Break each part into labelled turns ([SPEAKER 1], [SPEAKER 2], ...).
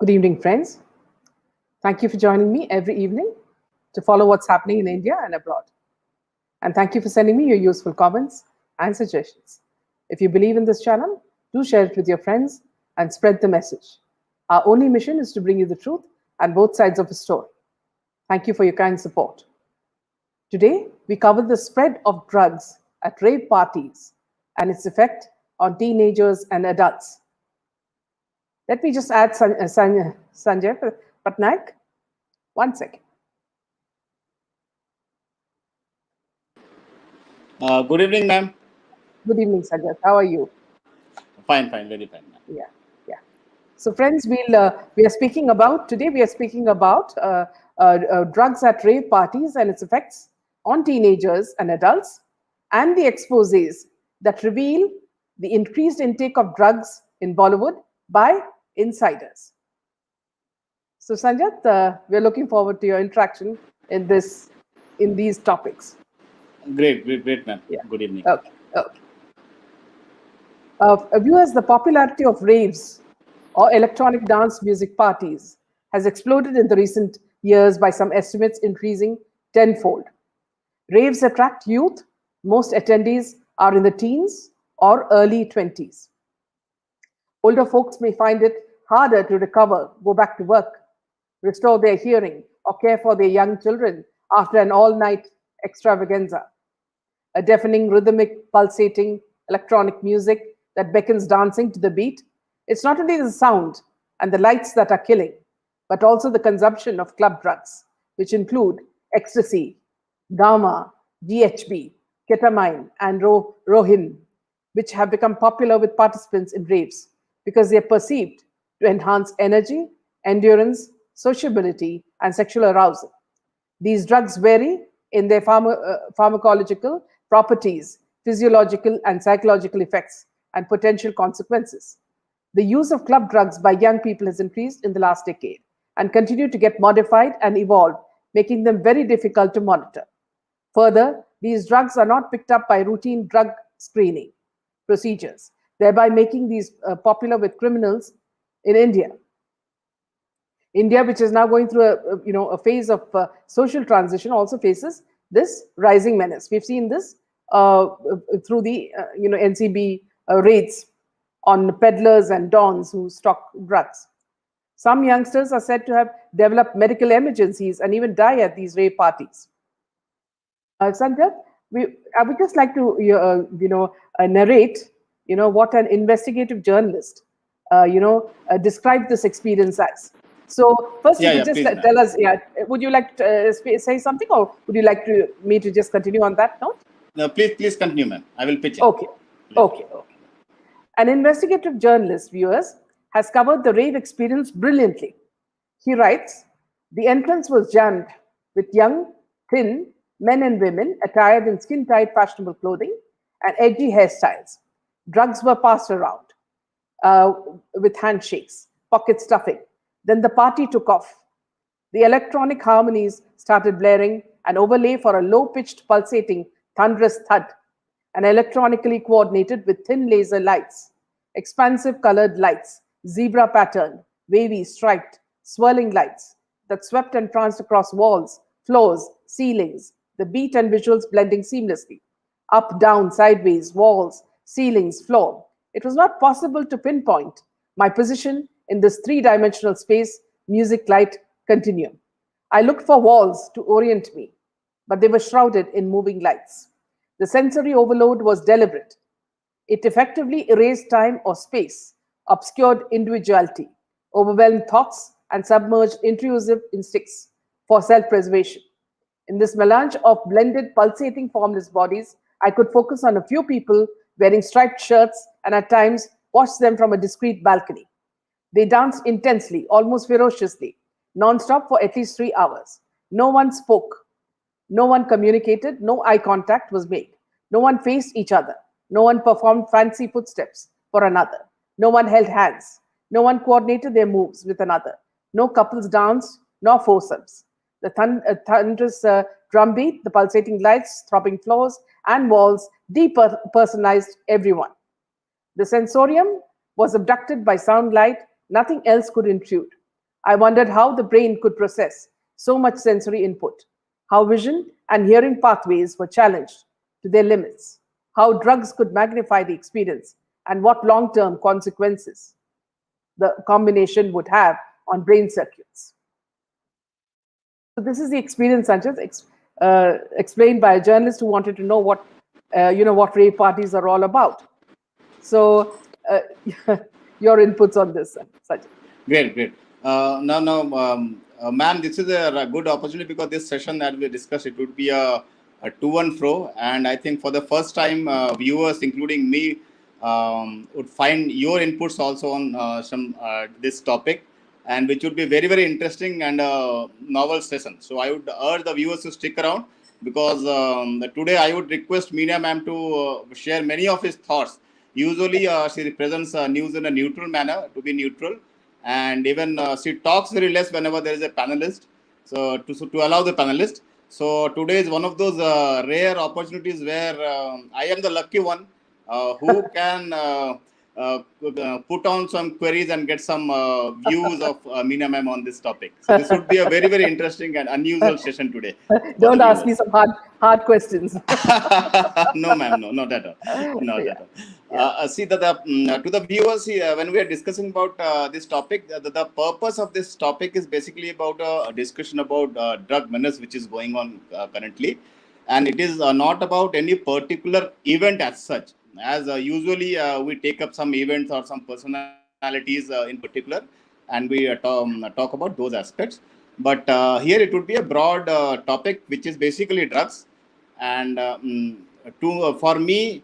[SPEAKER 1] Good evening, friends. Thank you for joining me every evening to follow what's happening in India and abroad. And thank you for sending me your useful comments and suggestions. If you believe in this channel, do share it with your friends and spread the message. Our only mission is to bring you the truth and both sides of the story. Thank you for your kind support. Today, we cover the spread of drugs at rave parties and its effect on teenagers and adults. Let me just add Sanjay Patnaik. 1 second.
[SPEAKER 2] Good evening, ma'am.
[SPEAKER 1] Good evening, Sanjay. How are you?
[SPEAKER 2] Fine, very fine, ma'am.
[SPEAKER 1] Yeah. So, friends, we are speaking about today. We are speaking about drugs at rave parties and its effects on teenagers and adults, and the exposés that reveal the increased intake of drugs in Bollywood by insiders. So, Sanjat, we're looking forward to your interaction in these topics.
[SPEAKER 2] Great, ma'am.
[SPEAKER 1] Yeah.
[SPEAKER 2] Good evening.
[SPEAKER 1] Okay. Viewers, the popularity of raves or electronic dance music parties has exploded in the recent years, by some estimates increasing tenfold. Raves attract youth. Most attendees are in the teens or early 20s. Older folks may find it harder to recover, go back to work, restore their hearing, or care for their young children after an all-night extravaganza. A deafening, rhythmic, pulsating electronic music that beckons dancing to the beat. It's not only the sound and the lights that are killing, but also the consumption of club drugs, which include ecstasy, gamma, GHB, ketamine, and rohin, which have become popular with participants in raves because they are perceived to enhance energy, endurance, sociability, and sexual arousal. These drugs vary in their pharmacological properties, physiological and psychological effects, and potential consequences. The use of club drugs by young people has increased in the last decade and continue to get modified and evolve, making them very difficult to monitor. Further, these drugs are not picked up by routine drug screening procedures, thereby making these popular with criminals in India. India, which is now going through a phase of social transition, also faces this rising menace. We've seen this through the NCB raids on peddlers and dons who stock drugs. Some youngsters are said to have developed medical emergencies and even die at these rave parties. Sanjay, I would just like to narrate what an investigative journalist described this experience as. So first, you could just tell us. Would you like to say something, or would you like me to just continue on that note?
[SPEAKER 2] No, please continue, ma'am. I will pitch it.
[SPEAKER 1] Okay. An investigative journalist, viewers, has covered the rave experience brilliantly. He writes, the entrance was jammed with young, thin men and women attired in skin-tight fashionable clothing and edgy hairstyles. Drugs were passed around with handshakes, pocket stuffing. Then the party took off. The electronic harmonies started blaring, an overlay for a low-pitched, pulsating, thunderous thud, and electronically coordinated with thin laser lights, expansive colored lights, zebra patterned, wavy, striped, swirling lights that swept and pranced across walls, floors, ceilings, the beat and visuals blending seamlessly. Up, down, sideways, walls, ceilings, floor. It was not possible to pinpoint my position in this three-dimensional space, music, light, continuum. I looked for walls to orient me, but they were shrouded in moving lights. The sensory overload was deliberate. It effectively erased time or space, obscured individuality, overwhelmed thoughts, and submerged intrusive instincts for self-preservation. In this melange of blended, pulsating, formless bodies, I could focus on a few people wearing striped shirts and at times watch them from a discreet balcony. They danced intensely, almost ferociously, non-stop for at least 3 hours. No one spoke. No one communicated. No eye contact was made. No one faced each other. No one performed fancy footsteps for another. No one held hands. No one coordinated their moves with another. No couples danced, nor foursomes. The thunderous drumbeat, the pulsating lights, throbbing floors, and walls depersonalized everyone. The sensorium was abducted by sound light. Nothing else could intrude. I wondered how the brain could process so much sensory input, how vision and hearing pathways were challenged to their limits, how drugs could magnify the experience, and what long term consequences the combination would have on brain circuits. So this is the experience, Sanjay, explained by a journalist who wanted to know what rave parties are all about. So your inputs on this, Sanjay.
[SPEAKER 2] Great, great. Ma'am, this is a good opportunity because this session that we discussed, it would be a to and fro. And I think for the first time, viewers, including me, would find your inputs also on some this topic, and which would be very, very interesting and novel session. So I would urge the viewers to stick around because today I would request Meena ma'am to share many of his thoughts. Usually, she presents news in a neutral manner, to be neutral, and even she talks very less whenever there is a panelist, so to allow the panelist. So today is one of those rare opportunities where I am the lucky one who can put on some queries and get some views of Meena ma'am on this topic. So this would be a very, very interesting and unusual session today for the
[SPEAKER 1] Don't ask me
[SPEAKER 2] viewers.
[SPEAKER 1] some hard questions.
[SPEAKER 2] No, ma'am, no, not at all, not
[SPEAKER 1] Yeah,
[SPEAKER 2] at all.
[SPEAKER 1] yeah.
[SPEAKER 2] See that to the viewers, when we are discussing about this topic, the purpose of this topic is basically about a discussion about drug menace, which is going on currently, and it is not about any particular event as such. As usually we take up some events or some personalities in particular, and we talk about those aspects. But here it would be a broad topic, which is basically drugs. And for me,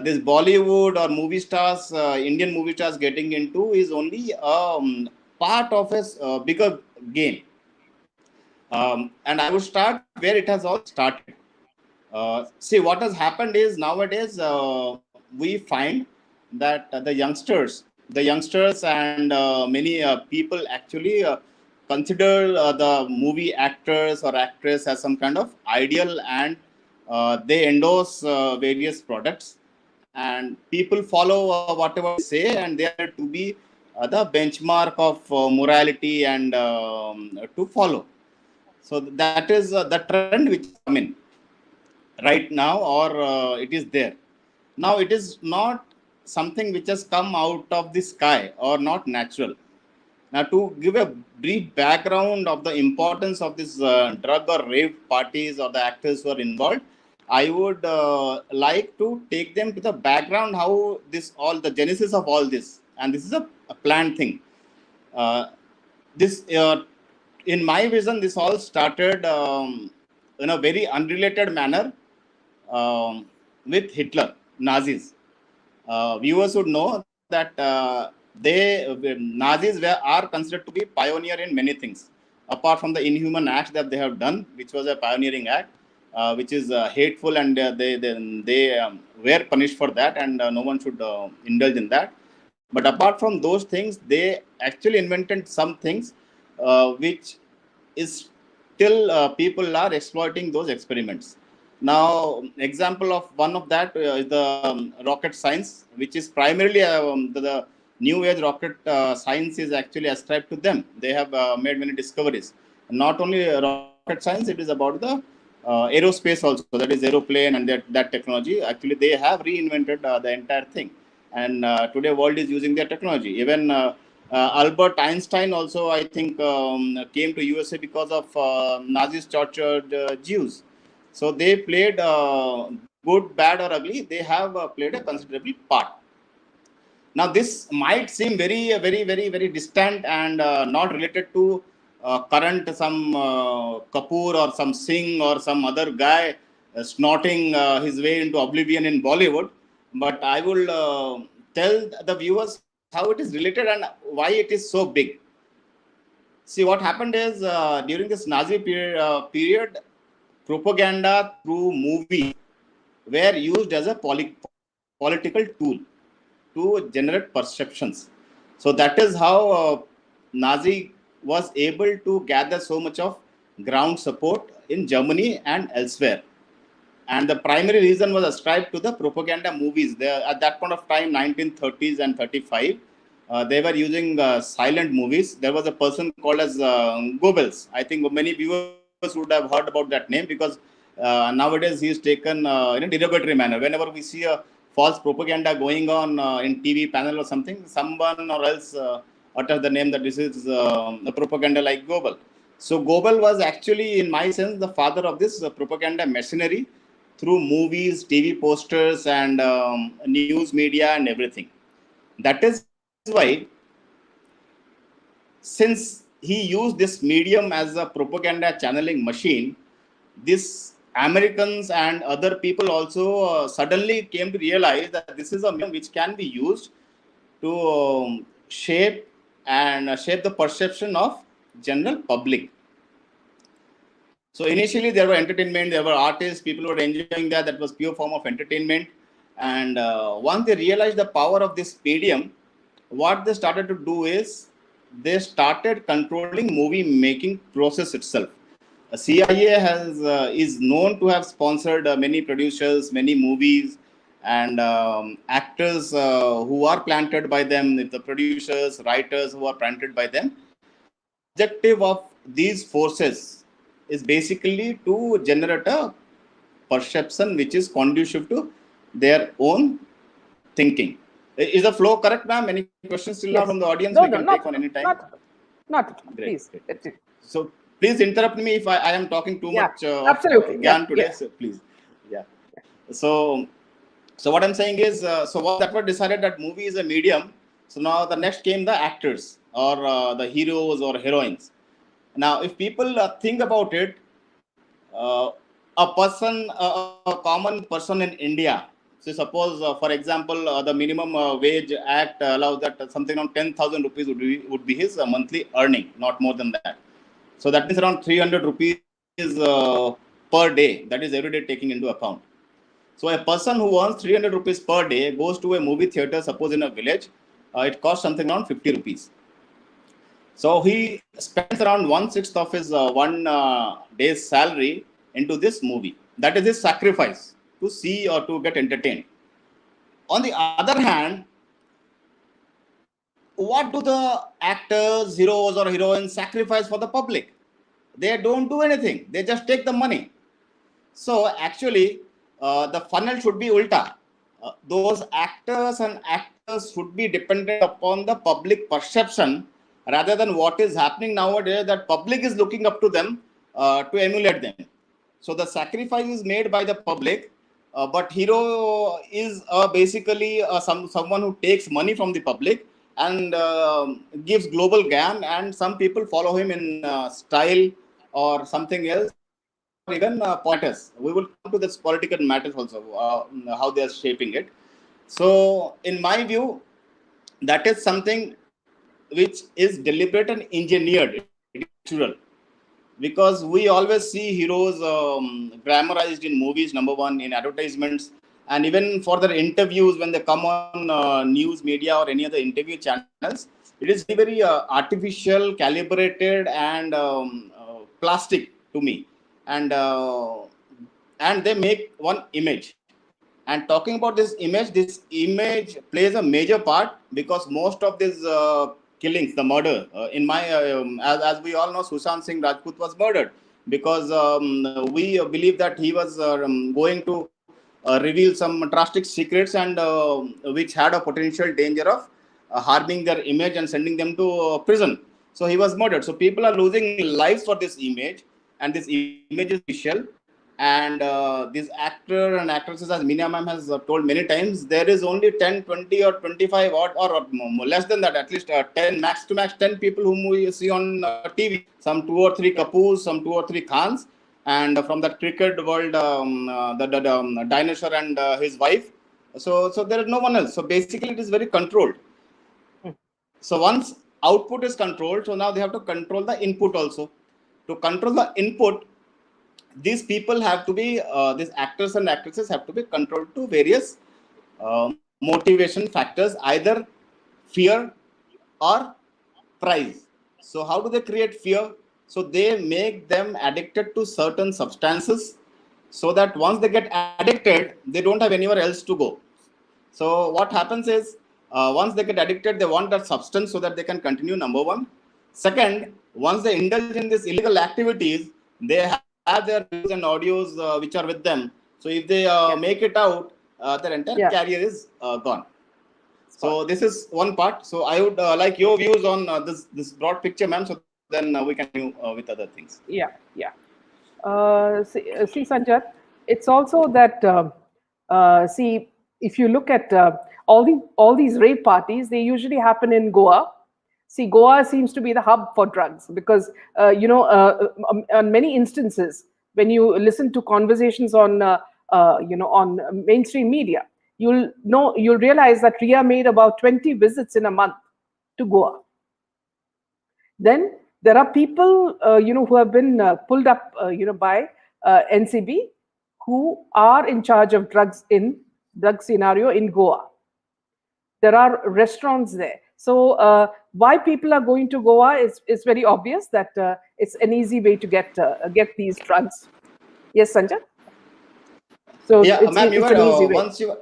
[SPEAKER 2] this Bollywood or movie stars, Indian movie stars getting into is only part of a bigger game. And I would start where it has all started. See, what has happened is nowadays we find that the youngsters and many people actually consider the movie actors or actress as some kind of ideal, and they endorse various products, and people follow whatever they say, and they are to be the benchmark of morality and to follow. So that is the trend which has come in right now, or it is there now. It is not something which has come out of the sky or not natural. Now, to give a brief background of the importance of this drug or rave parties or the actors who are involved, I would like to take them to the background, how this all the genesis of all this, and this is a planned thing. uh, this In my vision, this all started in a very unrelated manner with Hitler, Nazis. Viewers would know that Nazis are considered to be pioneer in many things, apart from the inhuman acts that they have done, which was a pioneering act, which is hateful, and they were punished for that, and no one should indulge in that. But apart from those things, they actually invented some things which is still people are exploiting those experiments. Now, example of one of that is the rocket science, which is primarily the new age rocket science is actually ascribed to them. They have made many discoveries. Not only rocket science, it is about the aerospace also. That is aeroplane and that technology. Actually, they have reinvented the entire thing, and today world is using their technology. Even Albert Einstein also, I think, came to USA because of Nazis tortured Jews. So they played good, bad, or ugly. They have played a considerable part. Now, this might seem very, very, very, very distant and not related to current some Kapoor or some Singh or some other guy snorting his way into oblivion in Bollywood. But I will tell the viewers how it is related and why it is so big. See, what happened is during this Nazi period, propaganda through movies were used as a political tool to generate perceptions. So that is how Nazi was able to gather so much of ground support in Germany and elsewhere. And the primary reason was ascribed to the propaganda movies. There, at that point of time, 1930s and 35, they were using silent movies. There was a person called as Goebbels. I think many viewers would have heard about that name, because nowadays he is taken in a derogatory manner. Whenever we see a false propaganda going on in TV panel or something, someone or else utters the name that this is a propaganda like Goebbels. So Goebel was actually, in my sense, the father of this propaganda machinery through movies, TV posters, and news media and everything. That is why, since he used this medium as a propaganda channeling machine, this Americans and other people also suddenly came to realize that this is a medium which can be used to shape and shape the perception of general public. So initially there were entertainment, there were artists, people were enjoying that. That was pure form of entertainment. And once they realized the power of this medium, what they started to do is they started controlling movie making process itself. CIA has is known to have sponsored many producers, many movies, and actors who are planted by them, the producers, writers who are planted by them. The objective of these forces is basically to generate a perception which is conducive to their own thinking. Is the flow correct, ma'am? Any questions still now from the audience?
[SPEAKER 1] No,
[SPEAKER 2] We can
[SPEAKER 1] no,
[SPEAKER 2] take on any time.
[SPEAKER 1] not at all.
[SPEAKER 2] Great,
[SPEAKER 1] Please.
[SPEAKER 2] great.
[SPEAKER 1] That's it.
[SPEAKER 2] So please interrupt me if I am talking too
[SPEAKER 1] Yeah,
[SPEAKER 2] much of
[SPEAKER 1] absolutely. Yeah,
[SPEAKER 2] Gyan today.
[SPEAKER 1] yeah.
[SPEAKER 2] So please, yeah. So, so what I'm saying is, so once that was decided that movie is a medium, so now the next came the actors or the heroes or heroines. Now, if people think about it, uh, a common person in India. So suppose, for example, the minimum wage act allows that something around 10,000 rupees would be his monthly earning, not more than that. So that means around 300 rupees per day. That is every day taking into account. So a person who earns 300 rupees per day goes to a movie theater, suppose in a village, it costs something around 50 rupees. So he spends around 1/6 of his one day's salary into this movie. That is his sacrifice to see or to get entertained. On the other hand, what do the actors, heroes, or heroines sacrifice for the public? They don't do anything. They just take the money. So actually, the funnel should be ulta. Those actors and actors should be dependent upon the public perception rather than what is happening nowadays. That public is looking up to them to emulate them. So the sacrifice is made by the public, but hero is basically someone who takes money from the public and gives global gyan, and some people follow him in style or something else, or even politics. We will come to this political matters also, how they are shaping it. So, in my view, that is something which is deliberate and engineered. It is not natural, because we always see heroes glamorized in movies, number one, in advertisements, and even for their interviews when they come on news media or any other interview channels. It is very, very artificial, calibrated, and plastic to me. And they make one image. And talking about this image plays a major part, because most of these killings, the murder, as we all know, Sushant Singh Rajput was murdered because we believe that he was going to reveal some drastic secrets, and which had a potential danger of harming their image and sending them to prison. So he was murdered. So people are losing lives for this image, and this image is official. And these actor and actresses, as Meena ma'am has told many times, there is only 10, 20, or 25, or less than that, at least 10, max to max 10 people whom we see on TV. Some 2 or 3 Kapoors, some 2 or 3 Khans, and from that cricket world, the dinosaur and his wife. So there is no one else. So basically, it is very controlled. So once output is controlled, so now they have to control the input also. To control the input, these people have to be, these actors and actresses have to be controlled to various motivation factors, either fear or prize. So how do they create fear? So they make them addicted to certain substances, so that once they get addicted, they don't have anywhere else to go. So what happens is, Once they get addicted, they want that substance so that they can continue. Number one. Second, once they indulge in these illegal activities, they have their videos and audios which are with them. So if they make it out, their entire career is gone. So this is one part. So I would like your views on this broad picture, ma'am. So then we can continue with other things.
[SPEAKER 1] See, Sanjat, it's also that see, if you look at all these rave parties, they usually happen in Goa. See, Goa seems to be the hub for drugs because on many instances, when you listen to conversations on on mainstream media, you'll realize that Ria made about 20 visits in a month to Goa. Then there are people who have been pulled up by NCB who are in charge of drug scenario in Goa. There are restaurants there. So why people are going to Goa is very obvious that it's an easy way to get these drugs. Yes, Sanjay? So
[SPEAKER 2] yeah, ma'am,
[SPEAKER 1] it's an easy way.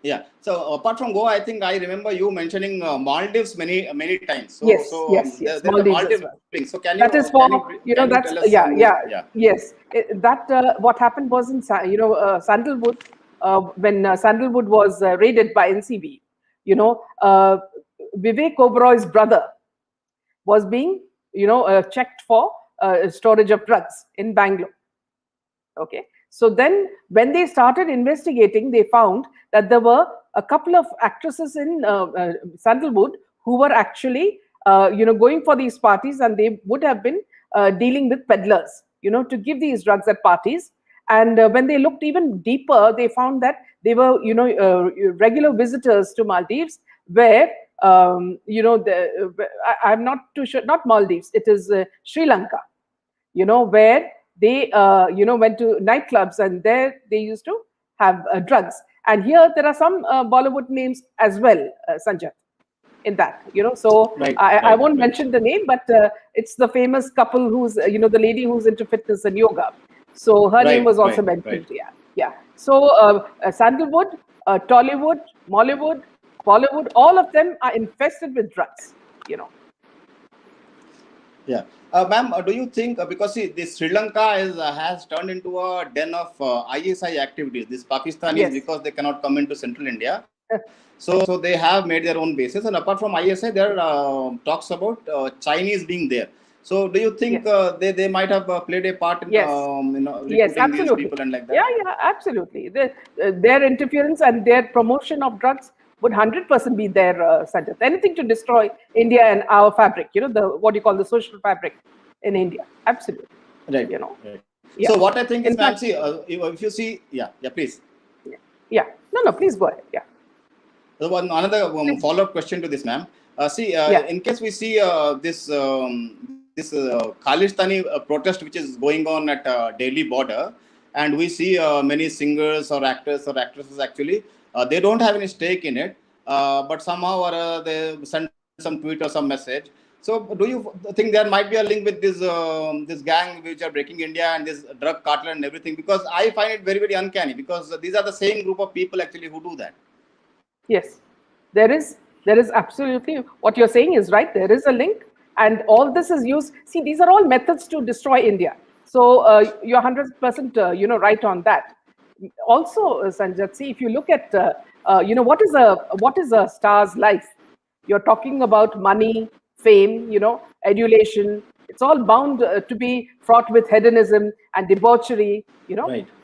[SPEAKER 2] Yeah. So apart from Goa, I think I remember you mentioning Maldives many times. So
[SPEAKER 1] yes.
[SPEAKER 2] There's
[SPEAKER 1] Maldives
[SPEAKER 2] Maldives.
[SPEAKER 1] Well.
[SPEAKER 2] So can you
[SPEAKER 1] that is for
[SPEAKER 2] that's
[SPEAKER 1] yes. What happened was in Sandalwood when Sandalwood was raided by NCB. Vivek Oberoi's brother was being checked for storage of drugs in Bangalore. Okay. So then when they started investigating, they found that there were a couple of actresses in Sandalwood who were actually going for these parties, and they would have been dealing with peddlers to give these drugs at parties. And when they looked even deeper, they found that they were regular visitors to Maldives, where I'm not too sure, not Maldives, it is Sri Lanka, where they went to nightclubs, and there they used to have drugs. And here there are some Bollywood names as well, Sanjay, in that. So I won't mention the name, but it's the famous couple who's the lady who's into fitness and yoga. So her name was also mentioned. Yeah. So Sandalwood, Tollywood, Mollywood, Bollywood, all of them are infested with drugs.
[SPEAKER 2] Yeah. Ma'am, do you think, because see, this Sri Lanka has turned into a den of ISI activities, these Pakistanis, because they cannot come into central India. So they have made their own bases. And apart from ISI, there are talks about Chinese being there. So do you think they might have played a part in recruiting these people and like that?
[SPEAKER 1] Yeah, absolutely. Their interference and their promotion of drugs would 100% be there, Sanjay. Anything to destroy India and our fabric, what you call the social fabric in India. Absolutely.
[SPEAKER 2] Right. Right. Yeah. So what I think is, ma'am, see, if you see, please.
[SPEAKER 1] Yeah. No, please go ahead. Yeah.
[SPEAKER 2] So another follow-up question to this, ma'am. In case we see this Khalistani protest which is going on at Delhi border, and we see many singers or actors or actresses actually, they don't have any stake in it, but somehow they send some tweet or some message. So do you think there might be a link with this gang which are breaking India and this drug cartel and everything? Because I find it very, very uncanny, because these are the same group of people actually who do that.
[SPEAKER 1] Yes, there is absolutely, what you're saying is right. There is a link, and all this is used. See, these are all methods to destroy India. So you're 100% right on that. Also, Sanjay, see, if you look at what is a star's life, you're talking about money, fame, adulation. It's all bound to be fraught with hedonism and debauchery.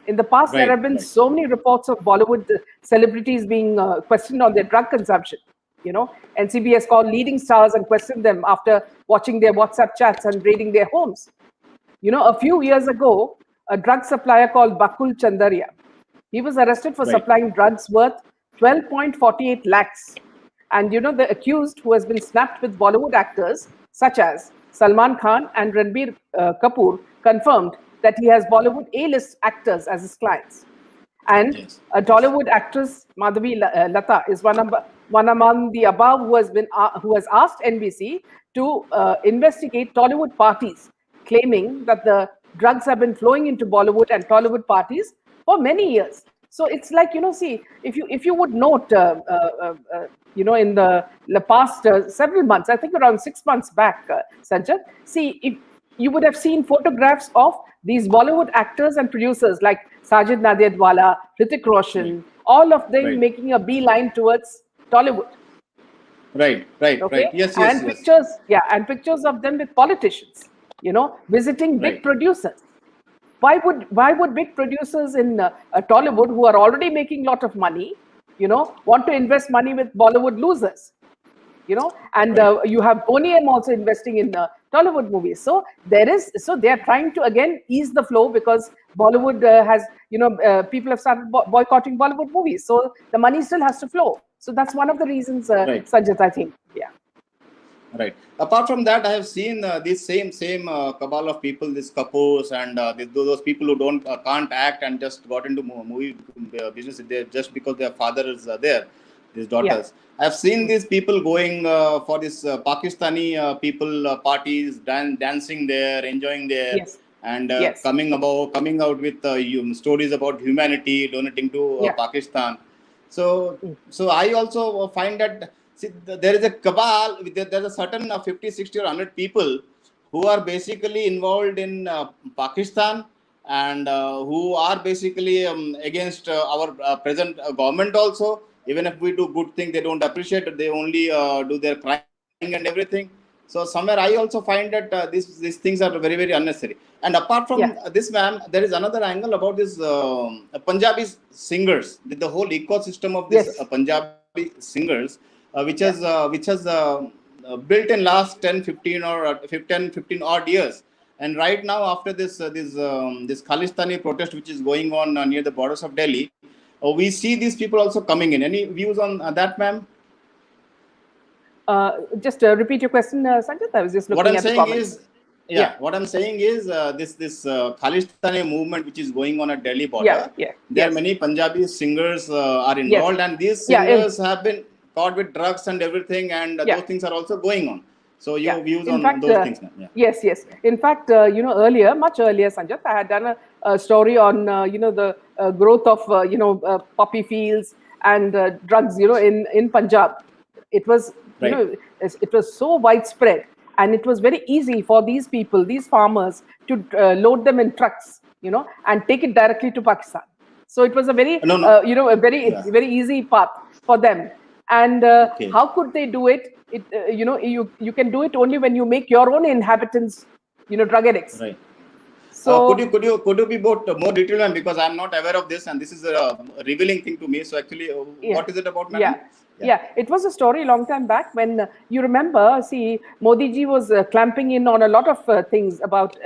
[SPEAKER 1] In the past, there have been so many reports of Bollywood celebrities being questioned on their drug consumption. NCB has called leading stars and questioned them after watching their WhatsApp chats and raiding their homes. A few years ago, a drug supplier called Bakul Chandaria, he was arrested for supplying drugs worth 12.48 lakhs. And the accused, who has been snapped with Bollywood actors such as Salman Khan and Ranbir Kapoor, confirmed that he has Bollywood A-list actors as his clients. And a Tollywood actress, Madhavi Lata, is one among the above who has asked NBC to investigate Tollywood parties, claiming that the drugs have been flowing into Bollywood and Tollywood parties for many years. So it's like, see, if you would note, in the past several months, I think around 6 months back, Sanjay, see, if you would have seen photographs of these Bollywood actors and producers like Sajid Nadiadwala, Hrithik
[SPEAKER 2] Right.
[SPEAKER 1] Roshan, all of them
[SPEAKER 2] Right.
[SPEAKER 1] making a beeline towards Tollywood.
[SPEAKER 2] Right. Right.
[SPEAKER 1] Okay,
[SPEAKER 2] Right. Yes. Yes.
[SPEAKER 1] and
[SPEAKER 2] Yes.
[SPEAKER 1] pictures, yeah, and pictures of them with politicians, visiting big
[SPEAKER 2] Right.
[SPEAKER 1] producers. Why would big producers in Tollywood, who are already making a lot of money, want to invest money with Bollywood losers? And
[SPEAKER 2] Right.
[SPEAKER 1] you have ONM also investing in Tollywood movies. So they are trying to again ease the flow, because Bollywood has, people have started boycotting Bollywood movies. So the money still has to flow. So that's one of the reasons,
[SPEAKER 2] Right.
[SPEAKER 1] Sanjit, I think. Yeah.
[SPEAKER 2] Right. Apart from that, I have seen this same cabal of people, these couples and those people who don't can't act and just got into movie business just because their father is there, these
[SPEAKER 1] Yeah.
[SPEAKER 2] daughters. I have seen these people going for this Pakistani people parties, dancing there, enjoying there,
[SPEAKER 1] Yes.
[SPEAKER 2] and
[SPEAKER 1] Yes.
[SPEAKER 2] coming out with stories about humanity, donating to
[SPEAKER 1] Yeah.
[SPEAKER 2] Pakistan. So,
[SPEAKER 1] Mm.
[SPEAKER 2] so I also find that, see, there is a cabal. There's a certain 50, 60, or 100 people who are basically involved in Pakistan, and who are basically against our present government also. Even if we do good things, they don't appreciate it. They only do their crying and everything. So somewhere I also find that these things are very, very unnecessary. And apart from
[SPEAKER 1] Yeah.
[SPEAKER 2] this, ma'am, there is another angle about this Punjabi singers, the whole ecosystem of this
[SPEAKER 1] Yes.
[SPEAKER 2] Punjabi singers,
[SPEAKER 1] Yeah.
[SPEAKER 2] which has built in last 10, 15 or 10, 15 odd years. And right now, after this Khalistani protest which is going on near the borders of Delhi, we see these people also coming in. Any views on that, ma'am?
[SPEAKER 1] Just repeat your question, Sanjit. I was just
[SPEAKER 2] What
[SPEAKER 1] looking
[SPEAKER 2] I'm
[SPEAKER 1] at the
[SPEAKER 2] saying
[SPEAKER 1] comments.
[SPEAKER 2] is,
[SPEAKER 1] Yeah.
[SPEAKER 2] yeah, what I'm saying is this Khalistani movement which is going on at Delhi
[SPEAKER 1] Yeah.
[SPEAKER 2] border.
[SPEAKER 1] Yeah.
[SPEAKER 2] There are
[SPEAKER 1] Yes.
[SPEAKER 2] many Punjabi singers are
[SPEAKER 1] Yes.
[SPEAKER 2] involved, and these
[SPEAKER 1] Yeah.
[SPEAKER 2] singers have been caught with drugs and everything, and
[SPEAKER 1] Yeah.
[SPEAKER 2] those things are also going on. So
[SPEAKER 1] Yeah.
[SPEAKER 2] your views
[SPEAKER 1] In
[SPEAKER 2] on
[SPEAKER 1] fact,
[SPEAKER 2] those things, ma'am? Yeah.
[SPEAKER 1] yes, yes. In fact, earlier, much earlier, Sanjat, I had done a story on, the growth of, poppy fields and drugs, in Punjab. It was,
[SPEAKER 2] Right.
[SPEAKER 1] it was so widespread, and it was very easy for these people, these farmers, to load them in trucks, and take it directly to Pakistan. So it was a very,
[SPEAKER 2] No, no.
[SPEAKER 1] a very,
[SPEAKER 2] Yeah.
[SPEAKER 1] very easy path for them. And
[SPEAKER 2] Okay.
[SPEAKER 1] how could they do it? You can do it only when you make your own inhabitants, drug addicts.
[SPEAKER 2] Right. Could
[SPEAKER 1] So
[SPEAKER 2] you be more detailed, ma'am? Because I'm not aware of this, and this is a revealing thing to me. So actually,
[SPEAKER 1] yeah,
[SPEAKER 2] what is it about, madam?
[SPEAKER 1] yeah,
[SPEAKER 2] Yeah.
[SPEAKER 1] yeah. It was a story long time back when, you remember. See, Modi ji was clamping in on a lot of things about,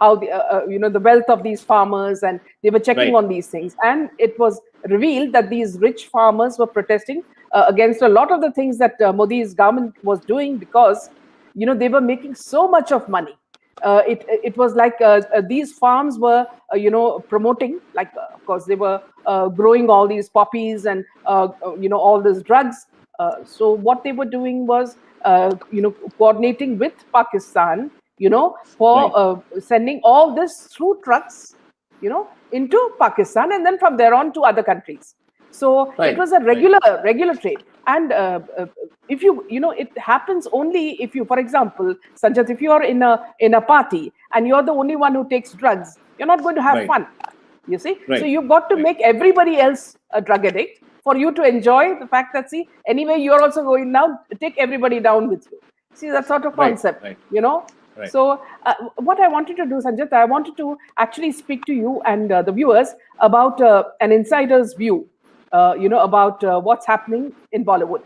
[SPEAKER 1] how the wealth of these farmers, and they were checking
[SPEAKER 2] Right.
[SPEAKER 1] on these things, and it was revealed that these rich farmers were protesting against a lot of the things that Modi's government was doing, because they were making so much of money. It was like these farms were promoting, like, of course they were growing all these poppies and all these drugs. So what they were doing was coordinating with Pakistan, for
[SPEAKER 2] Right.
[SPEAKER 1] sending all this through trucks, into Pakistan, and then from there on to other countries. So it
[SPEAKER 2] Right.
[SPEAKER 1] was a
[SPEAKER 2] Right.
[SPEAKER 1] regular trade. And if it happens only if you, for example, Sanjat, if you're in a party and you're the only one who takes drugs, you're not going to have
[SPEAKER 2] Right.
[SPEAKER 1] fun. You see, so
[SPEAKER 2] Right.
[SPEAKER 1] you've got to
[SPEAKER 2] Right.
[SPEAKER 1] make everybody else a drug addict for you to enjoy the fact that, see, anyway, you're also going now, take everybody down with you. See, that sort of
[SPEAKER 2] Right.
[SPEAKER 1] concept,
[SPEAKER 2] Right. Right.
[SPEAKER 1] So what I wanted to do, Sanjit, I wanted to actually speak to you and the viewers about an insider's view, about what's happening in Bollywood.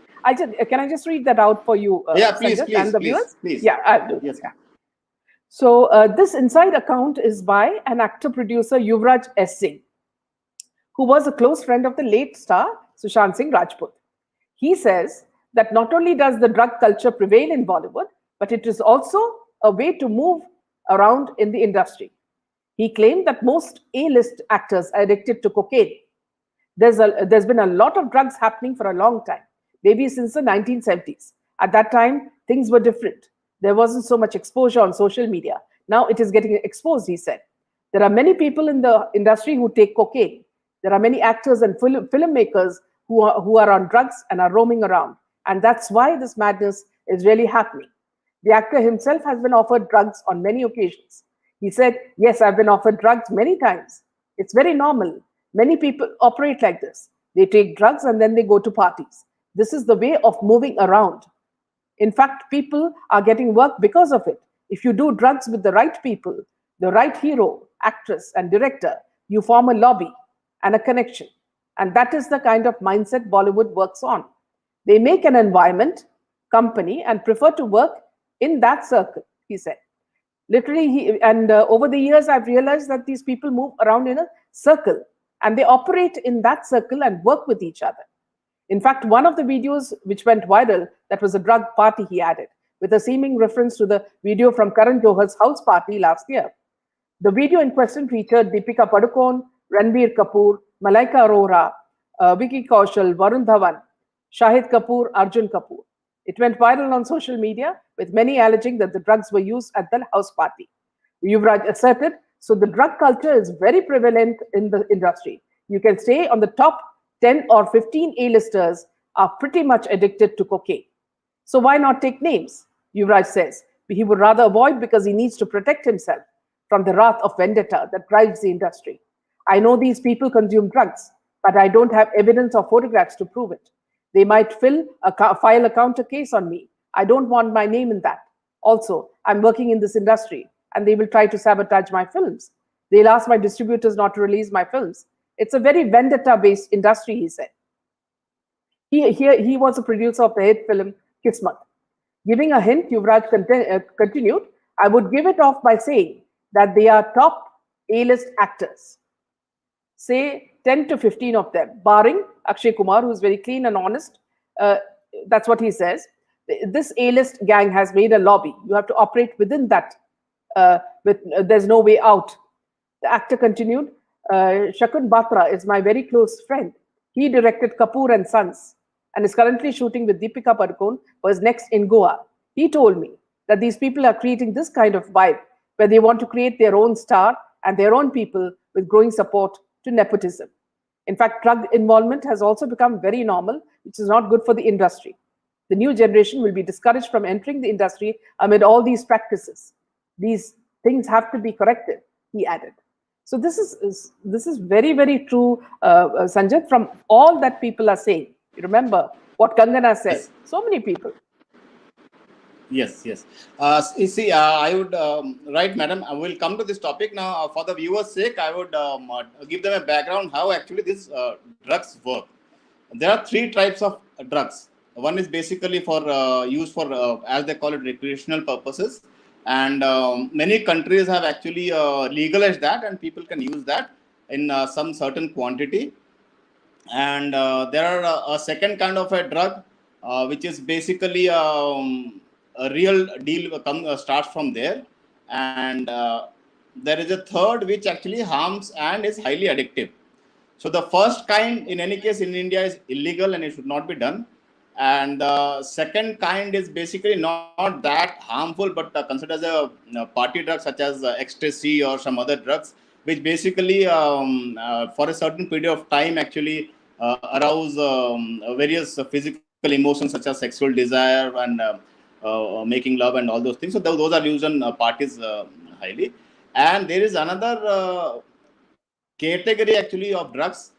[SPEAKER 1] Can I just read that out for you,
[SPEAKER 2] Yeah. Please.
[SPEAKER 1] Sanjit, and
[SPEAKER 2] Please.
[SPEAKER 1] the
[SPEAKER 2] Please.
[SPEAKER 1] viewers?
[SPEAKER 2] Please.
[SPEAKER 1] Yeah, I'll do that.
[SPEAKER 2] Yes.
[SPEAKER 1] Yeah. So this inside account is by an actor-producer, Yuvraj S. Singh, who was a close friend of the late star Sushant Singh Rajput. He says that not only does the drug culture prevail in Bollywood, but it is also a way to move around in the industry. He claimed that most A-list actors are addicted to cocaine. There's been a lot of drugs happening for a long time, maybe since the 1970s. At that time, things were different. There wasn't so much exposure on social media. Now it is getting exposed, he said. There are many people in the industry who take cocaine. There are many actors and filmmakers who are on drugs and are roaming around. And that's why this madness is really happening. The actor himself has been offered drugs on many occasions. He said, "Yes, I've been offered drugs many times. It's very normal. Many people operate like this. They take drugs and then they go to parties. This is the way of moving around. In fact, people are getting work because of it. If you do drugs with the right people, the right hero, actress, and director, you form a lobby and a connection. And that is the kind of mindset Bollywood works on. They make an environment, company, and prefer to work in that circle," he said. Literally, over the years, I've realized that these people move around in a circle and they operate in that circle and work with each other. In fact, one of the videos which went viral, that was a drug party, he added, with a seeming reference to the video from Karan Johar's house party last year. The video in question featured Deepika Padukone, Ranbir Kapoor, Malaika Arora, Vicky Kaushal, Varun Dhawan, Shahid Kapoor, Arjun Kapoor. It went viral on social media, with many alleging that the drugs were used at the house party. Yuvraj asserted, "So the drug culture is very prevalent in the industry. You can say on the top 10 or 15 A-listers are pretty much addicted to cocaine. So why not take names?" Yuvraj says he would rather avoid because he needs to protect himself from the wrath of vendetta that drives the industry. "I know these people consume drugs, but I don't have evidence or photographs to prove it. They might file a counter case on me. I don't want my name in that. Also, I'm working in this industry and they will try to sabotage my films. They'll ask my distributors not to release my films. It's a very vendetta-based industry," he said. He was a producer of the hit film Kismat. Giving a hint, Yuvraj continued, "I would give it off by saying that they are top A-list actors. Say 10 to 15 of them, barring Akshay Kumar, who is very clean and honest." That's what he says. This A-list gang has made a lobby. You have to operate within that. There's no way out. The actor continued, "Shakun Batra is my very close friend. He directed Kapoor and Sons and is currently shooting with Deepika Padukone for his next in Goa. He told me that these people are creating this kind of vibe where they want to create their own star and their own people with growing support to nepotism. In fact, drug involvement has also become very normal, which is not good for the industry. The new generation will be discouraged from entering the industry amid all these practices. These things have to be corrected," he added. So this is very, very true, Sanjay, from all that people are saying. You remember what Kangana said.
[SPEAKER 2] Yes.
[SPEAKER 1] So many people.
[SPEAKER 2] Yes, yes. You see, I would, right, madam, I will come to this topic now. For the viewers' sake, I would give them a background how actually these drugs work. There are three types of drugs. One is basically for use for, as they call it, recreational purposes. And many countries have actually legalized that, and people can use that in some certain quantity. And there are a second kind of a drug, which is basically a real deal starts from there. And there is a third which actually harms and is highly addictive. So the first kind, in any case, in India is illegal and it should not be done. And the second kind is basically not that harmful, but considered as a party drug, such as ecstasy or some other drugs, which basically, for a certain period of time, actually arouse various physical emotions such as sexual desire and making love and all those things. So those are used in parties highly. And there is another category actually of drugs,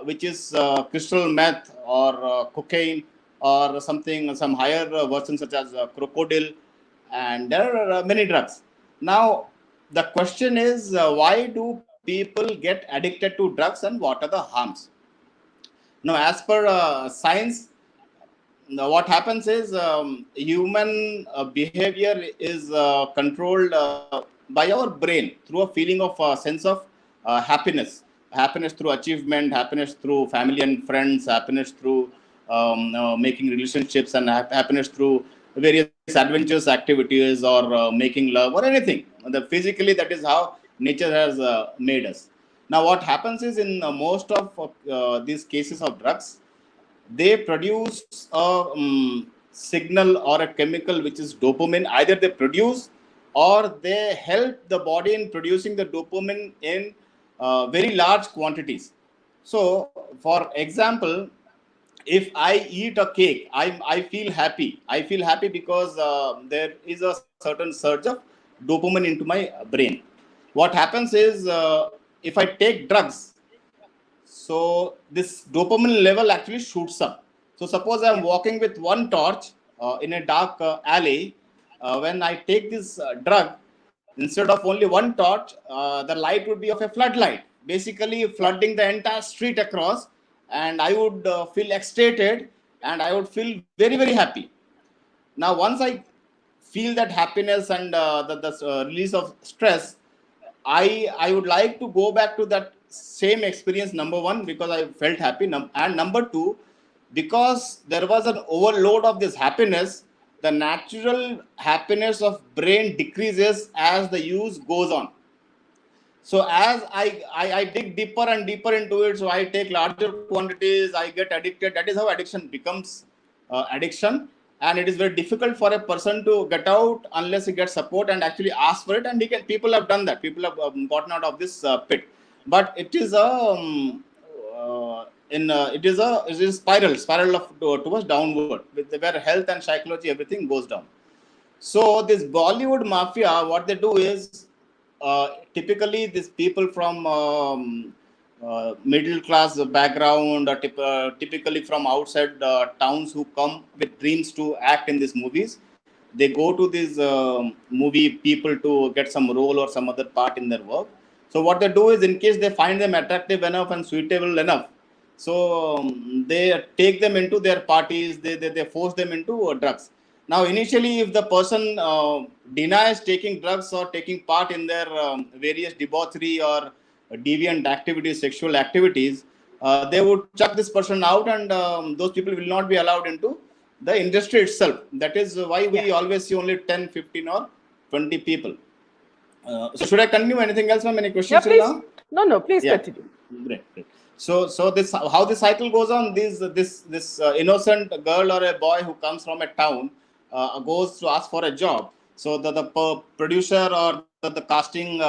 [SPEAKER 2] which is crystal meth or cocaine or something, some higher versions such as crocodile, and there are many drugs. Now, the question is, why do people get addicted to drugs and what are the harms? Now, as per science, what happens is human behavior is controlled by our brain through a feeling of sense of happiness through achievement, happiness through family and friends, happiness through making relationships, and happiness through various adventurous activities or making love or anything. Physically, that is how nature has made us. Now, what happens is in most of these cases of drugs, they produce a signal or a chemical which is dopamine. Either they produce or they help the body in producing the dopamine in very large quantities. So, for example, if I eat a cake, I feel happy. I feel happy because there is a certain surge of dopamine into my brain. What happens is, if I take drugs, so this dopamine level actually shoots up. So suppose I'm
[SPEAKER 1] Yeah.
[SPEAKER 2] walking with one torch in a dark alley. When I take this drug, instead of only one torch, the light would be of a floodlight, basically
[SPEAKER 1] Yeah.
[SPEAKER 2] flooding the entire street across, and I would feel ecstated, and I would feel very very happy. Now, once I feel that happiness and the release of stress, I would like to go back to that same experience. Number one, because I felt happy, and number two, because there was an overload of this happiness, the natural happiness of brain decreases as the use goes on. So as I dig deeper and deeper into it, so I take larger quantities, I get addicted. That is how addiction becomes addiction, and it is very difficult for a person to get out unless he gets support and actually ask for it. And he can. People have done that. People have gotten out of this pit, but it is a it is spiral of towards downward, with where health and psychology everything goes down. So this Bollywood mafia, what they do is, typically these people from middle class background, or typically from outside towns, who come with dreams to act in these movies. They go to these movie people to get some role or some other part in their work. So what they do is, in case they find them attractive enough and suitable enough, so they take them into their parties. They force them into drugs. Now, initially, if the person denies taking drugs or taking part in their various debauchery or deviant activities, sexual activities, they would chuck this person out, and those people will not be allowed into the industry itself. That is why
[SPEAKER 1] Yeah.
[SPEAKER 2] we always see only 10, 15, or 20 people. So, should I continue? Anything else, ma'am? Any
[SPEAKER 1] Yeah,
[SPEAKER 2] questions till
[SPEAKER 1] please.
[SPEAKER 2] now?
[SPEAKER 1] No, please
[SPEAKER 2] Yeah,
[SPEAKER 1] continue.
[SPEAKER 2] great, great. So this, how the cycle goes on. This innocent girl or a boy who comes from a town goes to ask for a job. So the producer or the casting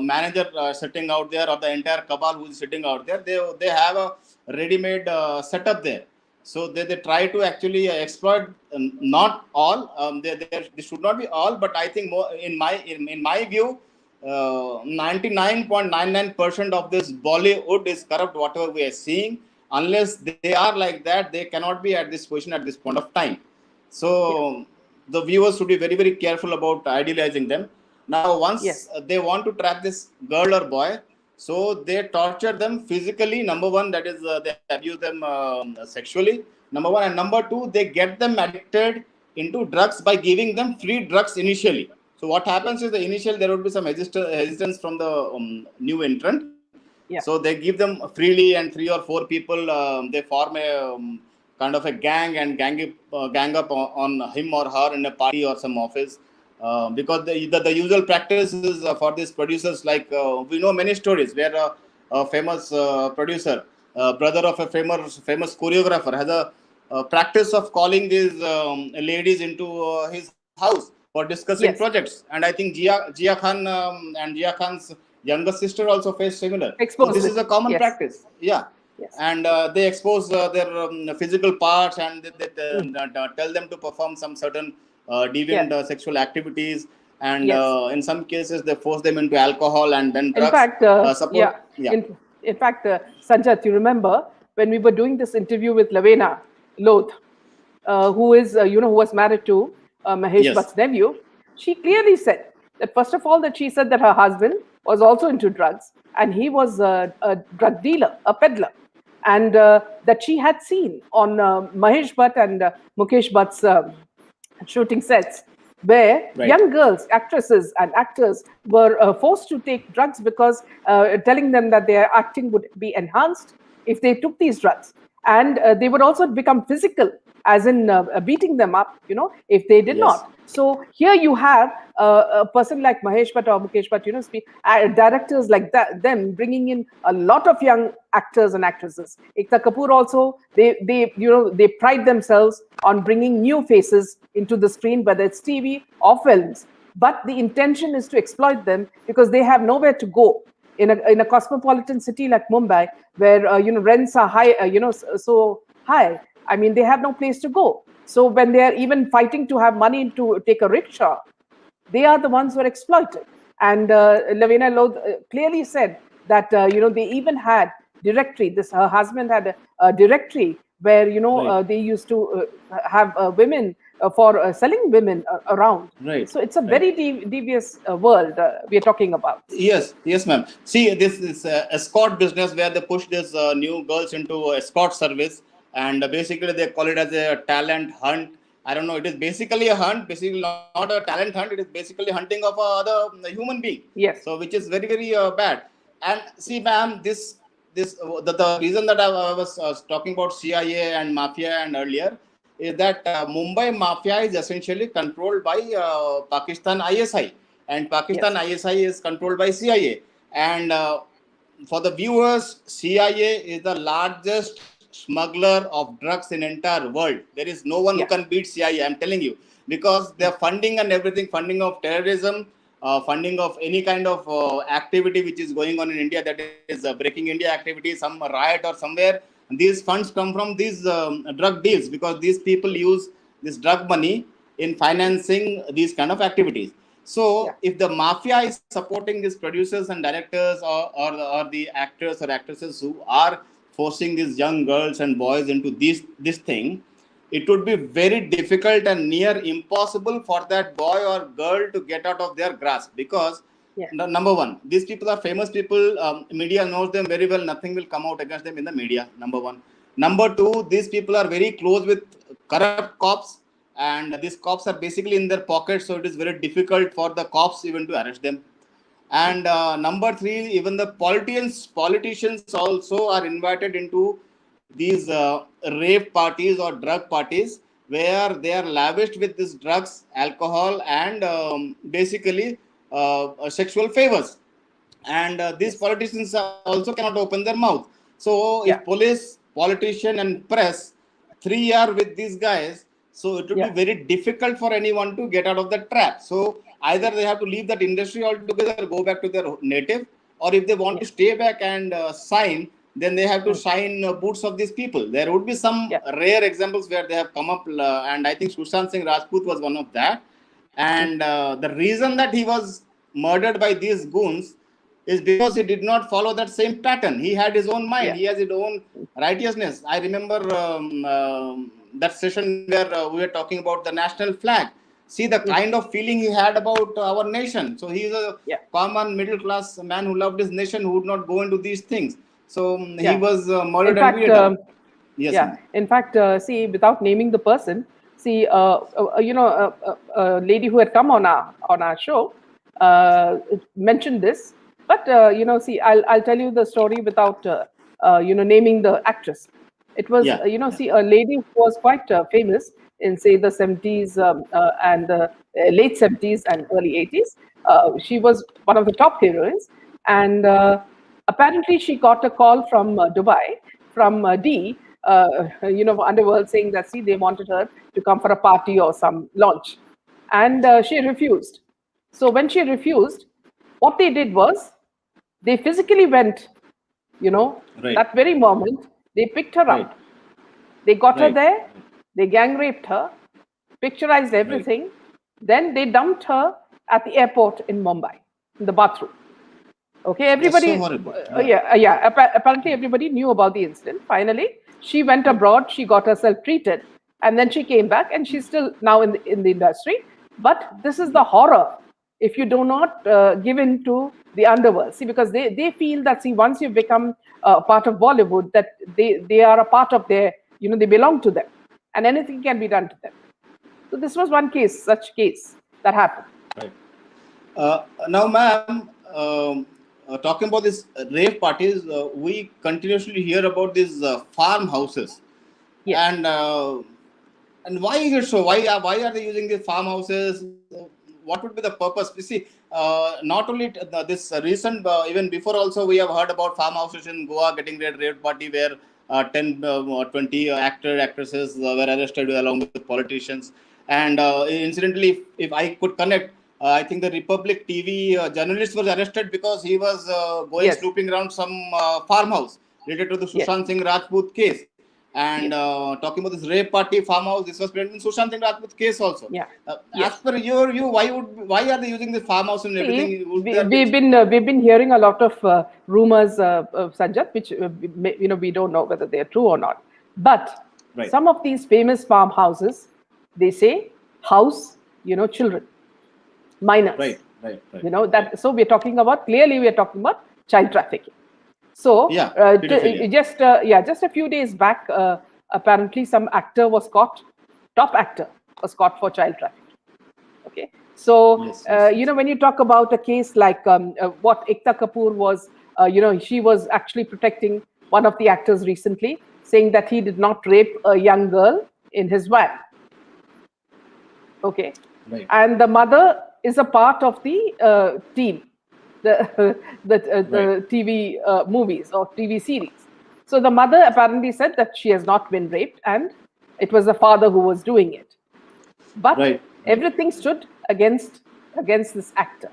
[SPEAKER 2] manager sitting out there, or the entire cabal who is sitting out there, they have a ready-made setup there. So they try to actually exploit, not all. They should not be all, but I think more, in my view, 99.99% of this Bollywood is corrupt, whatever we are seeing. Unless they are like that, they cannot be at this position at this point of time.
[SPEAKER 1] Yeah.
[SPEAKER 2] So the viewers should be very, very careful about idealizing them. Now, once
[SPEAKER 1] Yes.
[SPEAKER 2] they want to trap this girl or boy, so they torture them physically. Number one, that is, they abuse them sexually. Number one, and number two, they get them addicted into drugs by giving them free drugs initially. So what
[SPEAKER 1] Yeah.
[SPEAKER 2] happens is, the initial there would be some hesitance from the new entrant.
[SPEAKER 1] Yeah.
[SPEAKER 2] So they give them freely, and three or four people, they form a kind of a gang, and gang up on him or her in a party or some office. Because the usual practice is, for these producers, like we know many stories where a famous producer, brother of a famous choreographer, has a practice of calling these ladies into his house for discussing
[SPEAKER 1] Yes.
[SPEAKER 2] projects. And I think Jia Khan and Jia Khan's younger sister also faced similar. So this
[SPEAKER 1] Exposed
[SPEAKER 2] is
[SPEAKER 1] it.
[SPEAKER 2] a common
[SPEAKER 1] Yes.
[SPEAKER 2] practice. Yeah.
[SPEAKER 1] Yes.
[SPEAKER 2] And they expose their physical parts, and
[SPEAKER 1] Mm.
[SPEAKER 2] tell them to perform some certain
[SPEAKER 1] Yeah.
[SPEAKER 2] deviant sexual activities. And
[SPEAKER 1] Yes.
[SPEAKER 2] in some cases, they force them into alcohol and then
[SPEAKER 1] In
[SPEAKER 2] drugs.
[SPEAKER 1] fact,
[SPEAKER 2] Suppose,
[SPEAKER 1] yeah.
[SPEAKER 2] yeah,
[SPEAKER 1] In fact, Sanjat, you remember when we were doing this interview with Lavena Loth, who is, who was married to Mahesh
[SPEAKER 2] yes,
[SPEAKER 1] Bhatt's nephew, she clearly said that, first of all, that she said that her husband was also into drugs and he was a drug dealer, a peddler, and that she had seen on Mahesh Bhatt and Mukesh Bhatt's shooting sets where
[SPEAKER 2] right,
[SPEAKER 1] young girls, actresses and actors were forced to take drugs because telling them that their acting would be enhanced if they took these drugs. And they would also become physical, as in beating them up, if they did
[SPEAKER 2] yes,
[SPEAKER 1] not. So here you have a person like Mahesh Bhatt or Mukesh Bhatt, directors like that, them bringing in a lot of young actors and actresses. Ekta Kapoor also, they pride themselves on bringing new faces into the screen, whether it's TV or films. But the intention is to exploit them because they have nowhere to go. in a cosmopolitan city like Mumbai, where rents are high, so high. I mean, they have no place to go. So when they are even fighting to have money to take a rickshaw, they are the ones who are exploited. And Lavina Lodh clearly said that they even had directory. This her husband had a directory where
[SPEAKER 2] Right.
[SPEAKER 1] they used to have women for selling women around.
[SPEAKER 2] Right.
[SPEAKER 1] So it's a
[SPEAKER 2] Right.
[SPEAKER 1] very devious world we are talking about.
[SPEAKER 2] Yes, yes, ma'am. See, this is escort business where they push these new girls into escort service, and basically they call it as a talent hunt. I don't know. It is basically a hunt, basically not a talent hunt. It is basically hunting of other human being.
[SPEAKER 1] Yes.
[SPEAKER 2] So, which is very, very bad. And see, ma'am, the reason that I was talking about CIA and mafia and earlier is that Mumbai mafia is essentially controlled by Pakistan ISI, and Pakistan
[SPEAKER 1] Yes.
[SPEAKER 2] ISI is controlled by CIA. And for the viewers, CIA is the largest smuggler of drugs in entire world. There is no one who
[SPEAKER 1] Yeah.
[SPEAKER 2] can beat CIA. I'm telling you, because their funding and everything, funding of terrorism, funding of any kind of activity which is going on in India, that is breaking India activity, some riot or somewhere. These funds come from these drug deals, because these people use this drug money in financing these kind of activities.
[SPEAKER 1] Yeah.
[SPEAKER 2] So, if the mafia is supporting these producers and directors, or the actors or actresses who are forcing these young girls and boys into this thing, it would be very difficult and near impossible for that boy or girl to get out of their grasp, because
[SPEAKER 1] Yeah.
[SPEAKER 2] number one, these people are famous people. Media knows them very well. Nothing will come out against them in the media. Number one. Number two, these people are very close with corrupt cops, and these cops are basically in their pockets, so it is very difficult for the cops even to arrest them. And number three, even the politicians also are invited into these rave parties or drug parties, where they are lavished with these drugs, alcohol, and basically sexual favors. And these
[SPEAKER 1] Yes.
[SPEAKER 2] politicians also cannot open their mouth. So if
[SPEAKER 1] Yeah.
[SPEAKER 2] police, politician, and press, three are with these guys, so it would be
[SPEAKER 1] Yeah.
[SPEAKER 2] very difficult for anyone to get out of the trap. So either they have to leave that industry altogether, go back to their native, or if they want to
[SPEAKER 1] Yeah.
[SPEAKER 2] stay back and sign, then they have to
[SPEAKER 1] Mm.
[SPEAKER 2] shine boots of these people. There would be some
[SPEAKER 1] Yeah.
[SPEAKER 2] rare examples where they have come up, and I think Sushant Singh Rajput was one of that.
[SPEAKER 1] Mm.
[SPEAKER 2] And the reason that he was murdered by these goons is because he did not follow that same pattern. He had his own mind.
[SPEAKER 1] Yeah.
[SPEAKER 2] He has his own righteousness. I remember that session where we were talking about the national flag. See the kind
[SPEAKER 1] Mm.
[SPEAKER 2] of feeling he had about our nation. So he is a
[SPEAKER 1] Yeah.
[SPEAKER 2] common middle class man who loved his nation, who would not go into these things. So he
[SPEAKER 1] Yeah.
[SPEAKER 2] was
[SPEAKER 1] In
[SPEAKER 2] murdered and
[SPEAKER 1] fact,
[SPEAKER 2] weeded out. Yes,
[SPEAKER 1] yeah.
[SPEAKER 2] ma'am.
[SPEAKER 1] In fact, see, without naming the person, see, a lady who had come on our show mentioned this. But see, I'll tell you the story without naming the actress. It was
[SPEAKER 2] Yeah, yeah,
[SPEAKER 1] see, a lady who was quite famous in, say, the 70s and the late 70s and early 80s. She was one of the top heroines, and apparently she got a call from Dubai, from D, Underworld, saying that, see, they wanted her to come for a party or some launch, and she refused. So when she refused, what they did was they physically went,
[SPEAKER 2] right,
[SPEAKER 1] that very moment, they picked her
[SPEAKER 2] right,
[SPEAKER 1] up. They got her
[SPEAKER 2] right,
[SPEAKER 1] there, they gang raped her, picturized
[SPEAKER 2] right.
[SPEAKER 1] everything, then they dumped her at the airport in Mumbai, in the bathroom. Okay,
[SPEAKER 2] That's so
[SPEAKER 1] everybody,
[SPEAKER 2] horrible. Yeah,
[SPEAKER 1] yeah. Apparently, everybody knew about the incident. Finally, she went
[SPEAKER 2] right.
[SPEAKER 1] abroad. She got herself treated, and then she came back, and she's still now in the industry. But this is the horror if you do not give in to the underworld. See, because they feel that, see, once you become part of Bollywood, that they are a part of their, they belong to them, and anything can be done to them. So this was one case, such case that happened.
[SPEAKER 2] Right. Now, ma'am, talking about these rave parties, we continuously hear about these farmhouses,
[SPEAKER 1] Yes.
[SPEAKER 2] and why is it so? Why are they using these farmhouses? What would be the purpose? You see, not only this recent, even before also we have heard about farmhouses in Goa getting rave party where 10, 20 actresses were arrested along with politicians. And incidentally, if I could connect, I think the Republic TV journalist was arrested because he was going
[SPEAKER 1] Yes.
[SPEAKER 2] snooping around some farmhouse related to the
[SPEAKER 1] Yes.
[SPEAKER 2] Sushant Singh Rajput case. And
[SPEAKER 1] Yes.
[SPEAKER 2] talking about this rape party farmhouse, this was present in Sushant Singh Rajput case also.
[SPEAKER 1] Yeah.
[SPEAKER 2] As
[SPEAKER 1] Yes.
[SPEAKER 2] per your view, why are they using this farmhouse and
[SPEAKER 1] See,
[SPEAKER 2] everything? Would there be
[SPEAKER 1] we've been hearing a lot of rumors, Sanjat, which we don't know whether they are true or not. But
[SPEAKER 2] right?
[SPEAKER 1] some of these famous farmhouses, they say house, children, minors.
[SPEAKER 2] Right, right, right.
[SPEAKER 1] That.
[SPEAKER 2] Right.
[SPEAKER 1] So we're talking about, clearly we're talking about child trafficking. So
[SPEAKER 2] Yeah, pedophilia.
[SPEAKER 1] just a few days back, apparently some actor was caught, top actor was caught for child trafficking. Okay, so
[SPEAKER 2] Yes, yes, yes.
[SPEAKER 1] when you talk about a case like what Ekta Kapoor was, she was actually protecting one of the actors recently, saying that he did not rape a young girl in his van. Okay,
[SPEAKER 2] Right.
[SPEAKER 1] and the mother is a part of the team, the
[SPEAKER 2] Right.
[SPEAKER 1] TV movies or TV series. So the mother apparently said that she has not been raped, and it was the father who was doing it. But
[SPEAKER 2] Right. Right.
[SPEAKER 1] everything stood against this actor.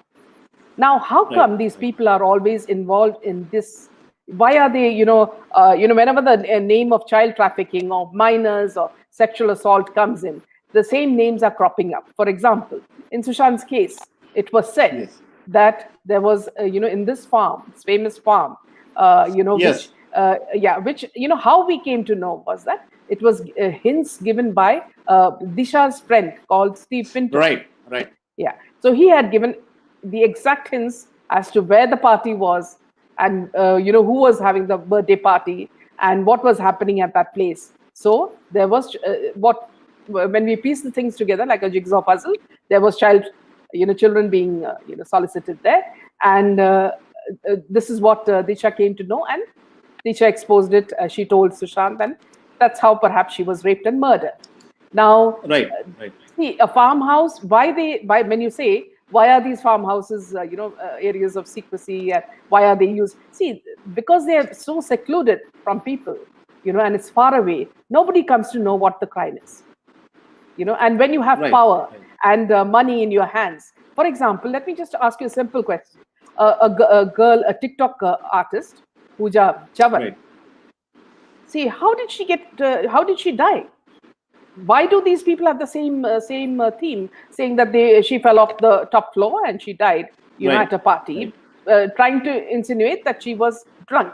[SPEAKER 1] Now, how
[SPEAKER 2] Right.
[SPEAKER 1] come these
[SPEAKER 2] Right.
[SPEAKER 1] people are always involved in this? Why are they, whenever the name of child trafficking or minors or sexual assault comes in, the same names are cropping up. For example, in Sushant's case, it was said
[SPEAKER 2] Yes.
[SPEAKER 1] that there was, in this farm, this famous farm,
[SPEAKER 2] Yes.
[SPEAKER 1] which, how we came to know was that it was hints given by Disha's friend called Steve Pinto.
[SPEAKER 2] Right. Right.
[SPEAKER 1] Yeah. So he had given the exact hints as to where the party was, and who was having the birthday party and what was happening at that place. So there was when we piece the things together like a jigsaw puzzle, there was children being solicited there, and this is what Disha came to know, and Disha exposed it. She told Sushant, and that's how perhaps she was raped and murdered. Now,
[SPEAKER 2] Right. Right.
[SPEAKER 1] see, a farmhouse, when you say, why are these farmhouses, areas of secrecy, and why are they used? See, because they are so secluded from people, and it's far away, nobody comes to know what the crime is, and when you have
[SPEAKER 2] Right.
[SPEAKER 1] power
[SPEAKER 2] Right.
[SPEAKER 1] and money in your hands. For example, let me just ask you a simple question. A girl, a TikTok artist, Pooja Chavan,
[SPEAKER 2] Right.
[SPEAKER 1] see, how did she die? Why do these people have the same theme, saying that she fell off the top floor and she died,
[SPEAKER 2] Right.
[SPEAKER 1] at a party, trying to insinuate that she was drunk.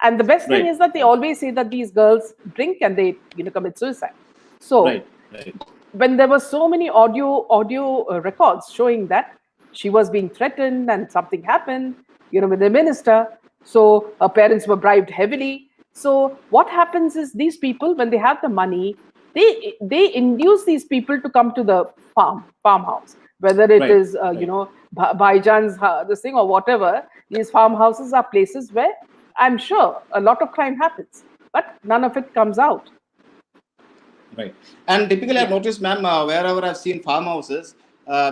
[SPEAKER 1] And the best thing
[SPEAKER 2] Right.
[SPEAKER 1] is that they always say that these girls drink and they commit suicide. So
[SPEAKER 2] Right. Right.
[SPEAKER 1] when there were so many audio records showing that she was being threatened and something happened, with the minister, so her parents were bribed heavily. So what happens is, these people, when they have the money, they induce these people to come to the farmhouse, whether it
[SPEAKER 2] Right.
[SPEAKER 1] is
[SPEAKER 2] Right.
[SPEAKER 1] Baijan's this thing or whatever. These farmhouses are places where I'm sure a lot of crime happens, but none of it comes out.
[SPEAKER 2] Right. And typically, I've
[SPEAKER 1] Yeah.
[SPEAKER 2] noticed, ma'am, wherever I've seen farmhouses,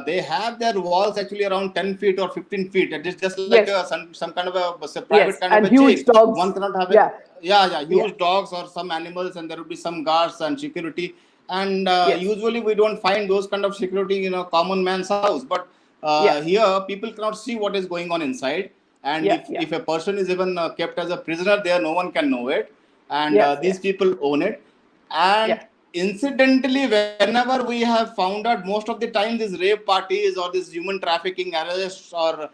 [SPEAKER 2] they have their walls actually around 10 feet or 15 feet. It is just like
[SPEAKER 1] Yes.
[SPEAKER 2] some kind of a
[SPEAKER 1] Yes,
[SPEAKER 2] private kind of
[SPEAKER 1] and
[SPEAKER 2] a
[SPEAKER 1] huge
[SPEAKER 2] chain.
[SPEAKER 1] dogs.
[SPEAKER 2] One cannot have a,
[SPEAKER 1] Yeah,
[SPEAKER 2] yeah,
[SPEAKER 1] yeah,
[SPEAKER 2] huge dogs or some animals, and there will be some guards and security. And
[SPEAKER 1] yes,
[SPEAKER 2] usually, we don't find those kind of security in a common man's house. But
[SPEAKER 1] yeah,
[SPEAKER 2] here, people cannot see what is going on inside. And
[SPEAKER 1] yeah,
[SPEAKER 2] if a person is even kept as a prisoner there, no one can know it. And
[SPEAKER 1] yes,
[SPEAKER 2] these
[SPEAKER 1] yes,
[SPEAKER 2] people own it. And
[SPEAKER 1] yeah,
[SPEAKER 2] incidentally, whenever we have found out, most of the time these rape parties or this human trafficking arrests or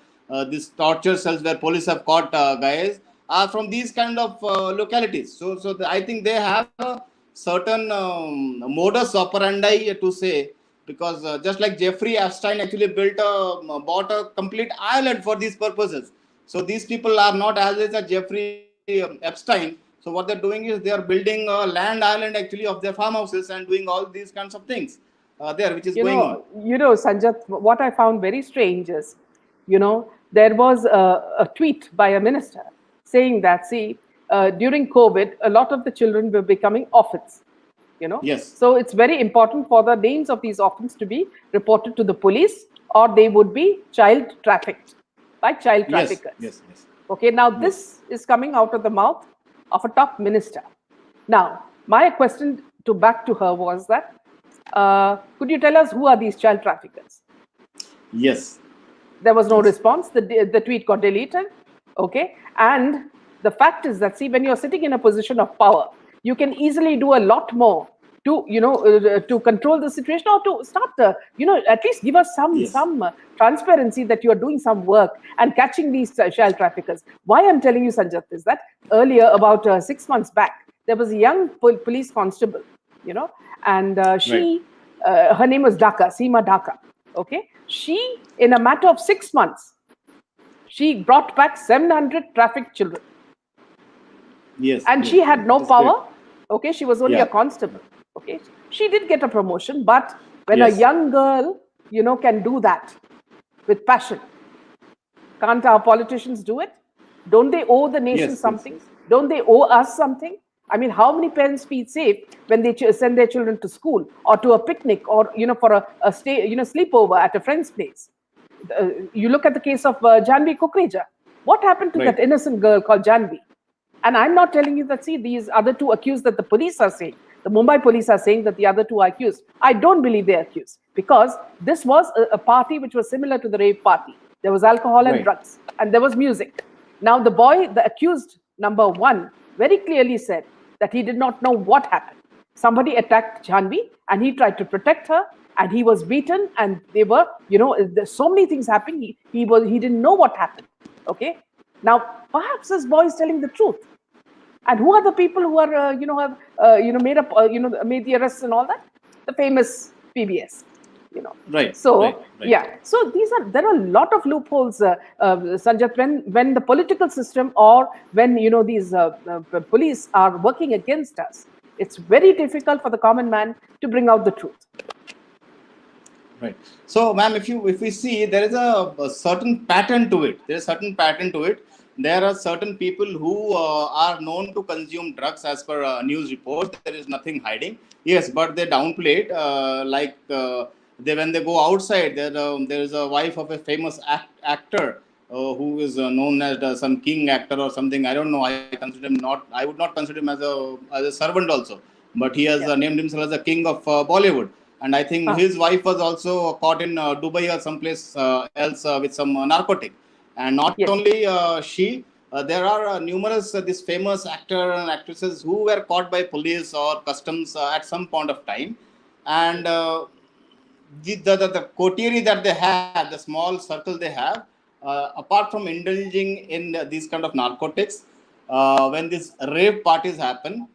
[SPEAKER 2] this torture cells where police have caught guys are from these kind of localities. I think they have a certain modus operandi to say, because just like Jeffrey Epstein actually bought a complete island for these purposes. So these people are not as rich as Jeffrey Epstein. So what they're doing is they are building a land island actually of their farmhouses and doing all these kinds of things there, which is going on.
[SPEAKER 1] Sanjat, what I found very strange is, there was a tweet by a minister saying that, see, during COVID, a lot of the children were becoming orphans.
[SPEAKER 2] Yes.
[SPEAKER 1] So it's very important for the names of these orphans to be reported to the police, or they would be child trafficked by child
[SPEAKER 2] Yes.
[SPEAKER 1] traffickers.
[SPEAKER 2] Yes. Yes.
[SPEAKER 1] Okay, now
[SPEAKER 2] Yes.
[SPEAKER 1] this is coming out of the mouth of a top minister. Now, my question back to her was that, could you tell us who are these child traffickers?
[SPEAKER 2] Yes.
[SPEAKER 1] There was no
[SPEAKER 2] Yes.
[SPEAKER 1] response. The tweet got deleted. Okay. And the fact is that, see, when you're sitting in a position of power, you can easily do a lot more to, to control the situation, or to start, at least give us
[SPEAKER 2] Yes.
[SPEAKER 1] some transparency that you are doing some work and catching these child traffickers. Why I'm telling you, Sanjat, is that earlier, about 6 months back, there was a young police constable, and
[SPEAKER 2] Right.
[SPEAKER 1] her name was Seema Dhaka. Okay. She, in a matter of 6 months, she brought back 700 trafficked children.
[SPEAKER 2] Yes.
[SPEAKER 1] And
[SPEAKER 2] Yes.
[SPEAKER 1] she had no
[SPEAKER 2] That is great.
[SPEAKER 1] power. Okay. She was only a
[SPEAKER 2] Yeah.
[SPEAKER 1] constable. Okay. She did get a promotion, but when a
[SPEAKER 2] Yes.
[SPEAKER 1] young girl, can do that with passion, can't our politicians do it? Don't they owe the nation
[SPEAKER 2] Yes. Yes.
[SPEAKER 1] something?
[SPEAKER 2] Yes.
[SPEAKER 1] Don't they owe us something? I mean, how many parents feel safe when they send their children to school or to a picnic, or for a stay, sleepover at a friend's place? You look at the case of Janvi Kukreja. What happened to that
[SPEAKER 2] Right.
[SPEAKER 1] innocent girl called Janvi? And I'm not telling you that, see, these other two accused that the police are saying, the Mumbai police are saying that the other two are accused. I don't believe they're accused, because this was a party which was similar to the rave party. There was alcohol and
[SPEAKER 2] Right.
[SPEAKER 1] drugs, and there was music. Now, the accused number one, very clearly said that he did not know what happened. Somebody attacked Janvi, and he tried to protect her, and he was beaten, and they were, there's so many things happening. He didn't know what happened. Okay. Now, perhaps this boy is telling the truth. And who are the people who are, have, made up, made the arrests and all that? The famous PBS, you know.
[SPEAKER 2] Right. Right.
[SPEAKER 1] So
[SPEAKER 2] Right.
[SPEAKER 1] yeah, so there are a lot of loopholes, Sanjat, when the political system, or when these police are working against us. It's very difficult for the common man to bring out the truth.
[SPEAKER 2] Right. So, ma'am, if we see, there is a certain pattern to it. There is a certain pattern to it. There are certain people who are known to consume drugs, as per news reports. There is nothing hiding. Yes, but they downplay it. They, when they go outside, there is a wife of a famous actor who is known as some king actor or something. I don't know. I consider him not. I would not consider him as a servant also. But he has
[SPEAKER 1] Yeah.
[SPEAKER 2] named himself as the king of Bollywood. And I think
[SPEAKER 1] Ah,
[SPEAKER 2] his wife was also caught in Dubai or someplace else with some narcotic. And not
[SPEAKER 1] yes.
[SPEAKER 2] only there are numerous these famous actor and actresses who were caught by police or customs at some point of time. And the coterie that they have, the small circle they have, apart from indulging in these kind of narcotics, when these rave parties happen,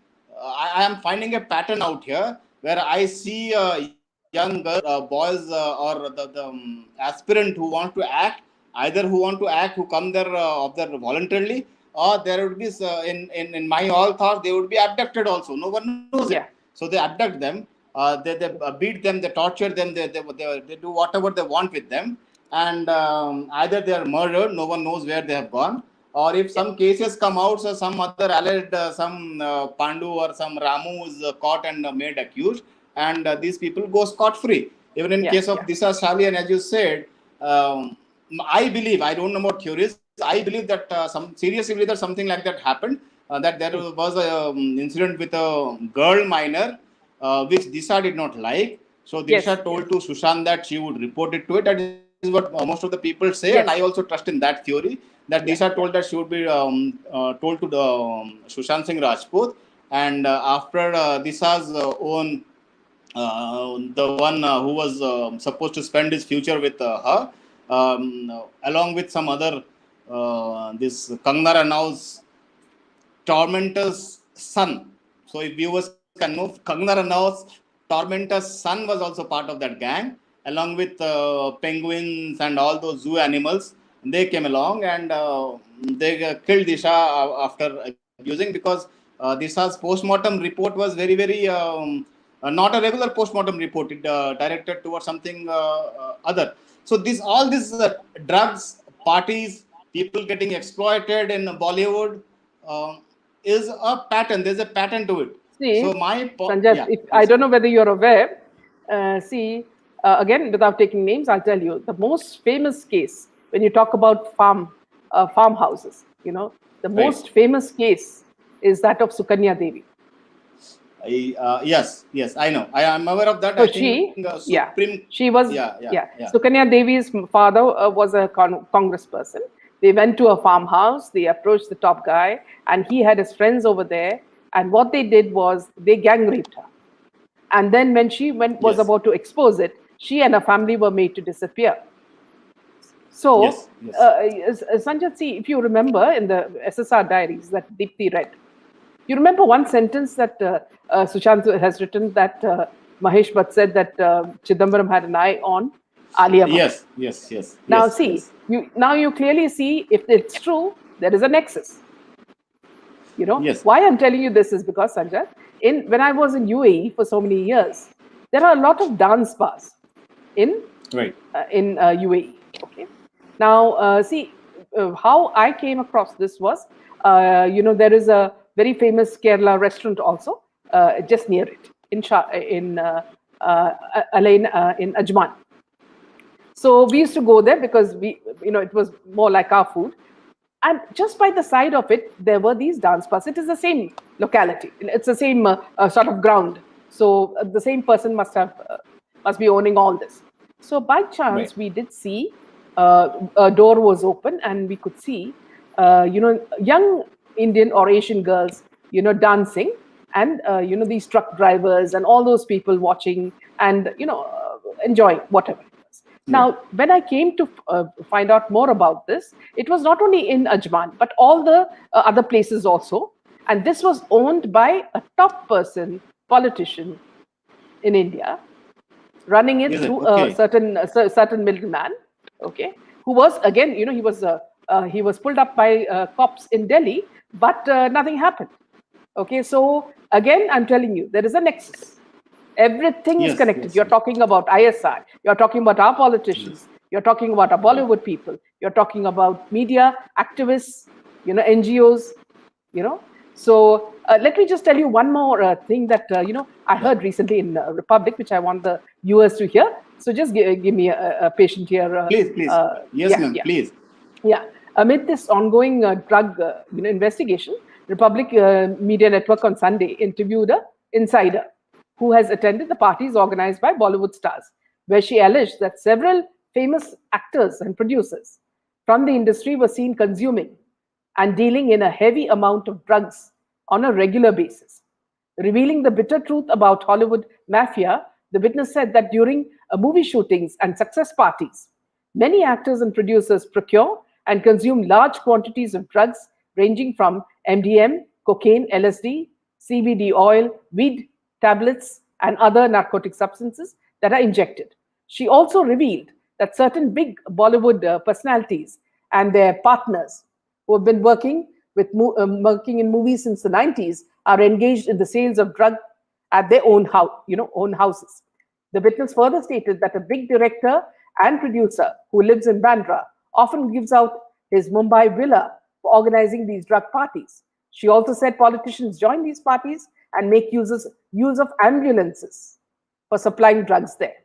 [SPEAKER 2] I am finding a pattern out here where I see young girls, boys, or the aspirant who want to act, either who want to act, who come there of their voluntarily, or there would be in my all thoughts they would be abducted also. No one knows it,
[SPEAKER 1] Yeah.
[SPEAKER 2] so they abduct them. They beat them, they torture them, they do whatever they want with them, and either they are murdered, no one knows where they have gone, or if
[SPEAKER 1] Yeah.
[SPEAKER 2] some cases come out, so some other alleged, some Pandu or some Ramu is caught and made accused, and these people go scot free. Even in
[SPEAKER 1] Yeah.
[SPEAKER 2] case of
[SPEAKER 1] Yeah.
[SPEAKER 2] Disha Shalian, as you said, I believe, I don't know about theories, I believe that seriously that something like that happened. That there
[SPEAKER 1] Mm.
[SPEAKER 2] was a incident with a girl minor which Disha did not like. So
[SPEAKER 1] Yes.
[SPEAKER 2] Disha
[SPEAKER 1] Yes.
[SPEAKER 2] told to Sushant that she would report it to it. That is what most of the people say, and I
[SPEAKER 1] Yes.
[SPEAKER 2] also trust in that theory. That
[SPEAKER 1] Yeah.
[SPEAKER 2] Disha told
[SPEAKER 1] Yeah.
[SPEAKER 2] that she would be told to the Sushant Singh Rajput, and after Disha's own the one who was supposed to spend his future with her, along with some other this Kangna Ranaut's tormentor's son. So if viewers can know, Kangna Ranaut's tormentor's son was also part of that gang, along with penguins and all those zoo animals. They came along and they killed Disha after abusing, because Disha's postmortem report was very not a regular postmortem report. It directed towards something other. So all these drugs, parties, people getting exploited in Bollywood is a pattern. There's a pattern to it. So
[SPEAKER 1] See, Sanjat,
[SPEAKER 2] yeah,
[SPEAKER 1] if I
[SPEAKER 2] please.
[SPEAKER 1] don't know whether you're aware, see, again, without taking names, I'll tell you the most famous case when you talk about farmhouses. The
[SPEAKER 2] Right.
[SPEAKER 1] most famous case is that of Sukanya Devi.
[SPEAKER 2] Yes, I know. I am aware of that.
[SPEAKER 1] So
[SPEAKER 2] I think
[SPEAKER 1] she, yeah,
[SPEAKER 2] Supreme.
[SPEAKER 1] she was,
[SPEAKER 2] Yeah.
[SPEAKER 1] yeah. Sukanya Devi's father was a congressperson. They went to a farmhouse. They approached the top guy, and he had his friends over there. And what they did was they gang raped her. And then when she was
[SPEAKER 2] Yes.
[SPEAKER 1] about to expose it, she and her family were made to disappear. So,
[SPEAKER 2] Yes. Yes.
[SPEAKER 1] Sanjat, see, if you remember in the SSR diaries that Deepthi read, you remember one sentence that Sushant has written that Mahesh Bhatt said that Chidambaram had an eye on Alia Bhatt.
[SPEAKER 2] Yes. Yes. Yes.
[SPEAKER 1] Now,
[SPEAKER 2] Yes.
[SPEAKER 1] see,
[SPEAKER 2] Yes.
[SPEAKER 1] you clearly see if it's true, there is a nexus.
[SPEAKER 2] Yes.
[SPEAKER 1] Why I'm telling you this is because, Sanjay, when I was in UAE for so many years, there are a lot of dance bars in
[SPEAKER 2] Right.
[SPEAKER 1] UAE. Okay. Now, see, how I came across this was, there is a very famous Kerala restaurant also just near it in Ajman. So we used to go there because it was more like our food. And just by the side of it, there were these dance bars. It is the same locality. It's the same sort of ground. So the same person must be owning all this. So by
[SPEAKER 2] Right.
[SPEAKER 1] chance, we did see a door was open, and we could see, young Indian or Asian girls, dancing, and these truck drivers and all those people watching and enjoying whatever.
[SPEAKER 2] Right.
[SPEAKER 1] Now, when I came to find out more about this, it was not only in Ajman, but all the other places also. And this was owned by a top person, politician in India, running it
[SPEAKER 2] Is it
[SPEAKER 1] through a
[SPEAKER 2] okay?
[SPEAKER 1] certain middleman, okay, who was again, he was pulled up by cops in Delhi, but nothing happened. Okay, so again, I'm telling you, there is a nexus. Everything is
[SPEAKER 2] Yes.
[SPEAKER 1] connected.
[SPEAKER 2] Yes.
[SPEAKER 1] You're talking about ISI, you're talking about our politicians,
[SPEAKER 2] Yes.
[SPEAKER 1] you're talking about our
[SPEAKER 2] Right.
[SPEAKER 1] Bollywood people, you're talking about media, activists, NGOs, you know. So let me just tell you one more thing that, I
[SPEAKER 2] Yeah.
[SPEAKER 1] heard recently in Republic, which I want the viewers to hear. So just give me a patient here.
[SPEAKER 2] Please. Please. Yes,
[SPEAKER 1] Yeah,
[SPEAKER 2] ma'am.
[SPEAKER 1] yeah.
[SPEAKER 2] Please.
[SPEAKER 1] Yeah. Amid this ongoing drug investigation, Republic Media Network on Sunday interviewed a insider who has attended the parties organized by Bollywood stars, where she alleged that several famous actors and producers from the industry were seen consuming and dealing in a heavy amount of drugs on a regular basis. Revealing the bitter truth about Hollywood mafia, the witness said that during movie shootings and success parties, many actors and producers procure and consume large quantities of drugs ranging from MDM, cocaine, LSD, CBD oil, weed tablets, and other narcotic substances that are injected. She also revealed that certain big Bollywood personalities and their partners who have been working in movies since the 90s are engaged in the sales of drug at their own houses. The witness further stated that a big director and producer who lives in Bandra often gives out his Mumbai villa for organizing these drug parties. She also said politicians join these parties and make use of ambulances for supplying drugs there.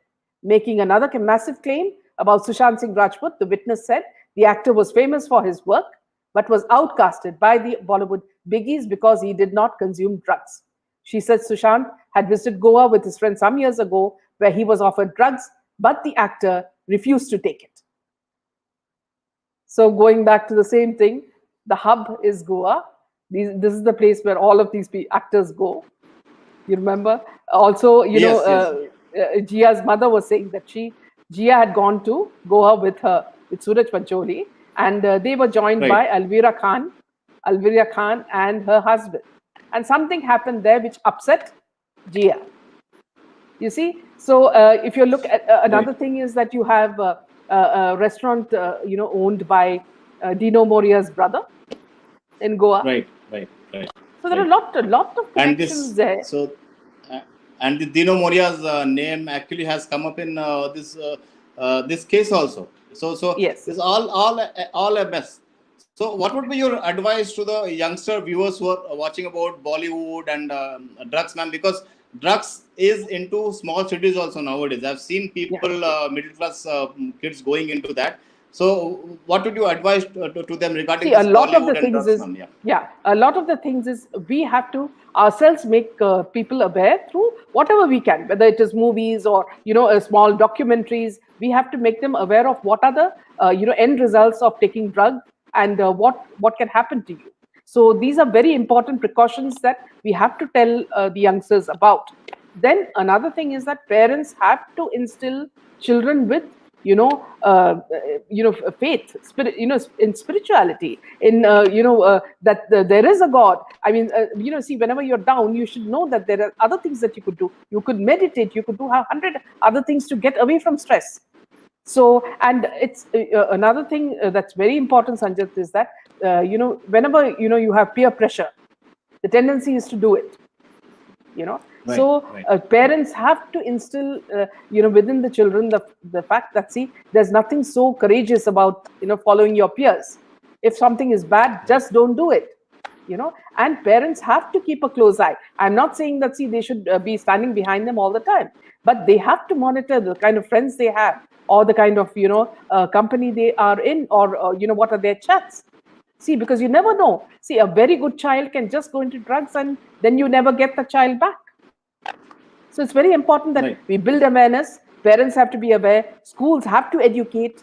[SPEAKER 1] Making another massive claim about Sushant Singh Rajput, the witness said the actor was famous for his work but was outcasted by the Bollywood biggies because he did not consume drugs. She said Sushant had visited Goa with his friend some years ago where he was offered drugs, but the actor refused to take it. So, going back to the same thing, the hub is Goa. This is the place where all of these actors go. You remember? Also,
[SPEAKER 2] Yes. Yes.
[SPEAKER 1] Jia's mother was saying that Jia had gone to Goa with Suraj Pancholi, and they were joined
[SPEAKER 2] Right.
[SPEAKER 1] by Alvira Khan and her husband. And something happened there which upset Jia. You see? So if you look at
[SPEAKER 2] Right.
[SPEAKER 1] another thing is that you have a restaurant, owned by Dino Moria's brother in Goa.
[SPEAKER 2] Right. Right. Right.
[SPEAKER 1] So there are
[SPEAKER 2] Right.
[SPEAKER 1] a lot of
[SPEAKER 2] And
[SPEAKER 1] connections
[SPEAKER 2] this
[SPEAKER 1] there.
[SPEAKER 2] so uh, and the Dino Moria's name actually has come up in this case also. So
[SPEAKER 1] Yes.
[SPEAKER 2] this all a mess. So what would be your advice to the youngster viewers who are watching about Bollywood and drugs, man? Because drugs is into small cities also nowadays. I've seen
[SPEAKER 1] Yeah.
[SPEAKER 2] people, middle class kids going into that. So, what would you advise to them regarding
[SPEAKER 1] See, a
[SPEAKER 2] this
[SPEAKER 1] lot of the
[SPEAKER 2] Bollywood and
[SPEAKER 1] things
[SPEAKER 2] drugs,
[SPEAKER 1] is,
[SPEAKER 2] ma'am? Yeah.
[SPEAKER 1] yeah, a lot of the things is we have to ourselves make people aware through whatever we can, whether it is movies or, small documentaries. We have to make them aware of what are the, end results of taking drug, and what can happen to you. So these are very important precautions that we have to tell the youngsters about. Then another thing is that parents have to instill children with, faith, spirit, in spirituality, in, that there is a God. I mean, see, whenever you're down, you should know that there are other things that you could do. You could meditate, you could do 100 other things to get away from stress. So, and it's another thing that's very important, Sanjit, is that, whenever, you have peer pressure, the tendency is to do it.
[SPEAKER 2] Right.
[SPEAKER 1] So
[SPEAKER 2] Right.
[SPEAKER 1] parents have to instill, within the children, the fact that, see, there's nothing so courageous about, following your peers. If something is bad, just don't do it. And parents have to keep a close eye. I'm not saying that, see, they should be standing behind them all the time, but they have to monitor the kind of friends they have, or the kind of, company they are in, or what are their chats. See, because you never know. See, a very good child can just go into drugs, and then you never get the child back. So it's very important that
[SPEAKER 2] Right.
[SPEAKER 1] we build awareness. Parents have to be aware. Schools have to educate,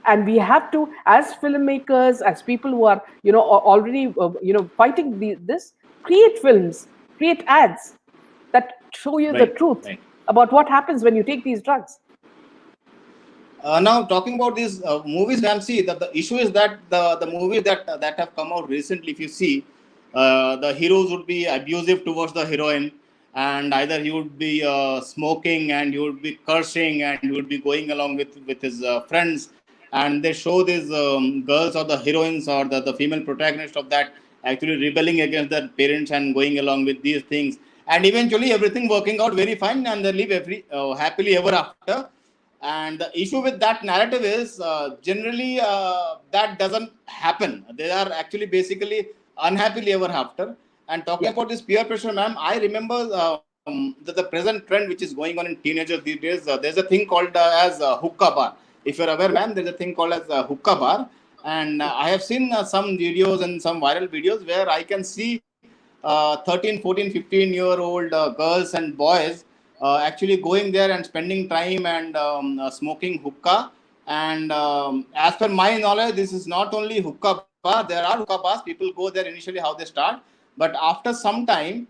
[SPEAKER 1] and we have to, as filmmakers, as people who are, already, fighting this, create films, create ads that show you the
[SPEAKER 2] Right.
[SPEAKER 1] truth
[SPEAKER 2] Right.
[SPEAKER 1] about what happens when you take these drugs.
[SPEAKER 2] Now, talking about these movies, ma'am, see the issue is that the movies that have come out recently, if you see, the heroes would be abusive towards the heroine, and either he would be smoking, and he would be cursing, and he would be going along with his friends, and they show these girls, or the heroines, or the female protagonist of that, actually rebelling against their parents and going along with these things, and eventually everything working out very fine, and they live every happily ever after. And the issue with that narrative is, generally, that doesn't happen. They are actually basically unhappily ever after. And talking
[SPEAKER 1] Yeah.
[SPEAKER 2] about this peer pressure, ma'am, I remember the present trend which is going on in teenagers these days. There's a thing called as hookah bar. If you're aware,
[SPEAKER 1] Yeah.
[SPEAKER 2] ma'am, there's a thing called as hookah bar. And I have seen some videos and some viral videos where I can see 13, 14, 15-year-old girls and boys actually going there and spending time and smoking hookah. And as per my knowledge, this is not only hookah bar. There are hookah bars. People go there initially how they start, but after some time,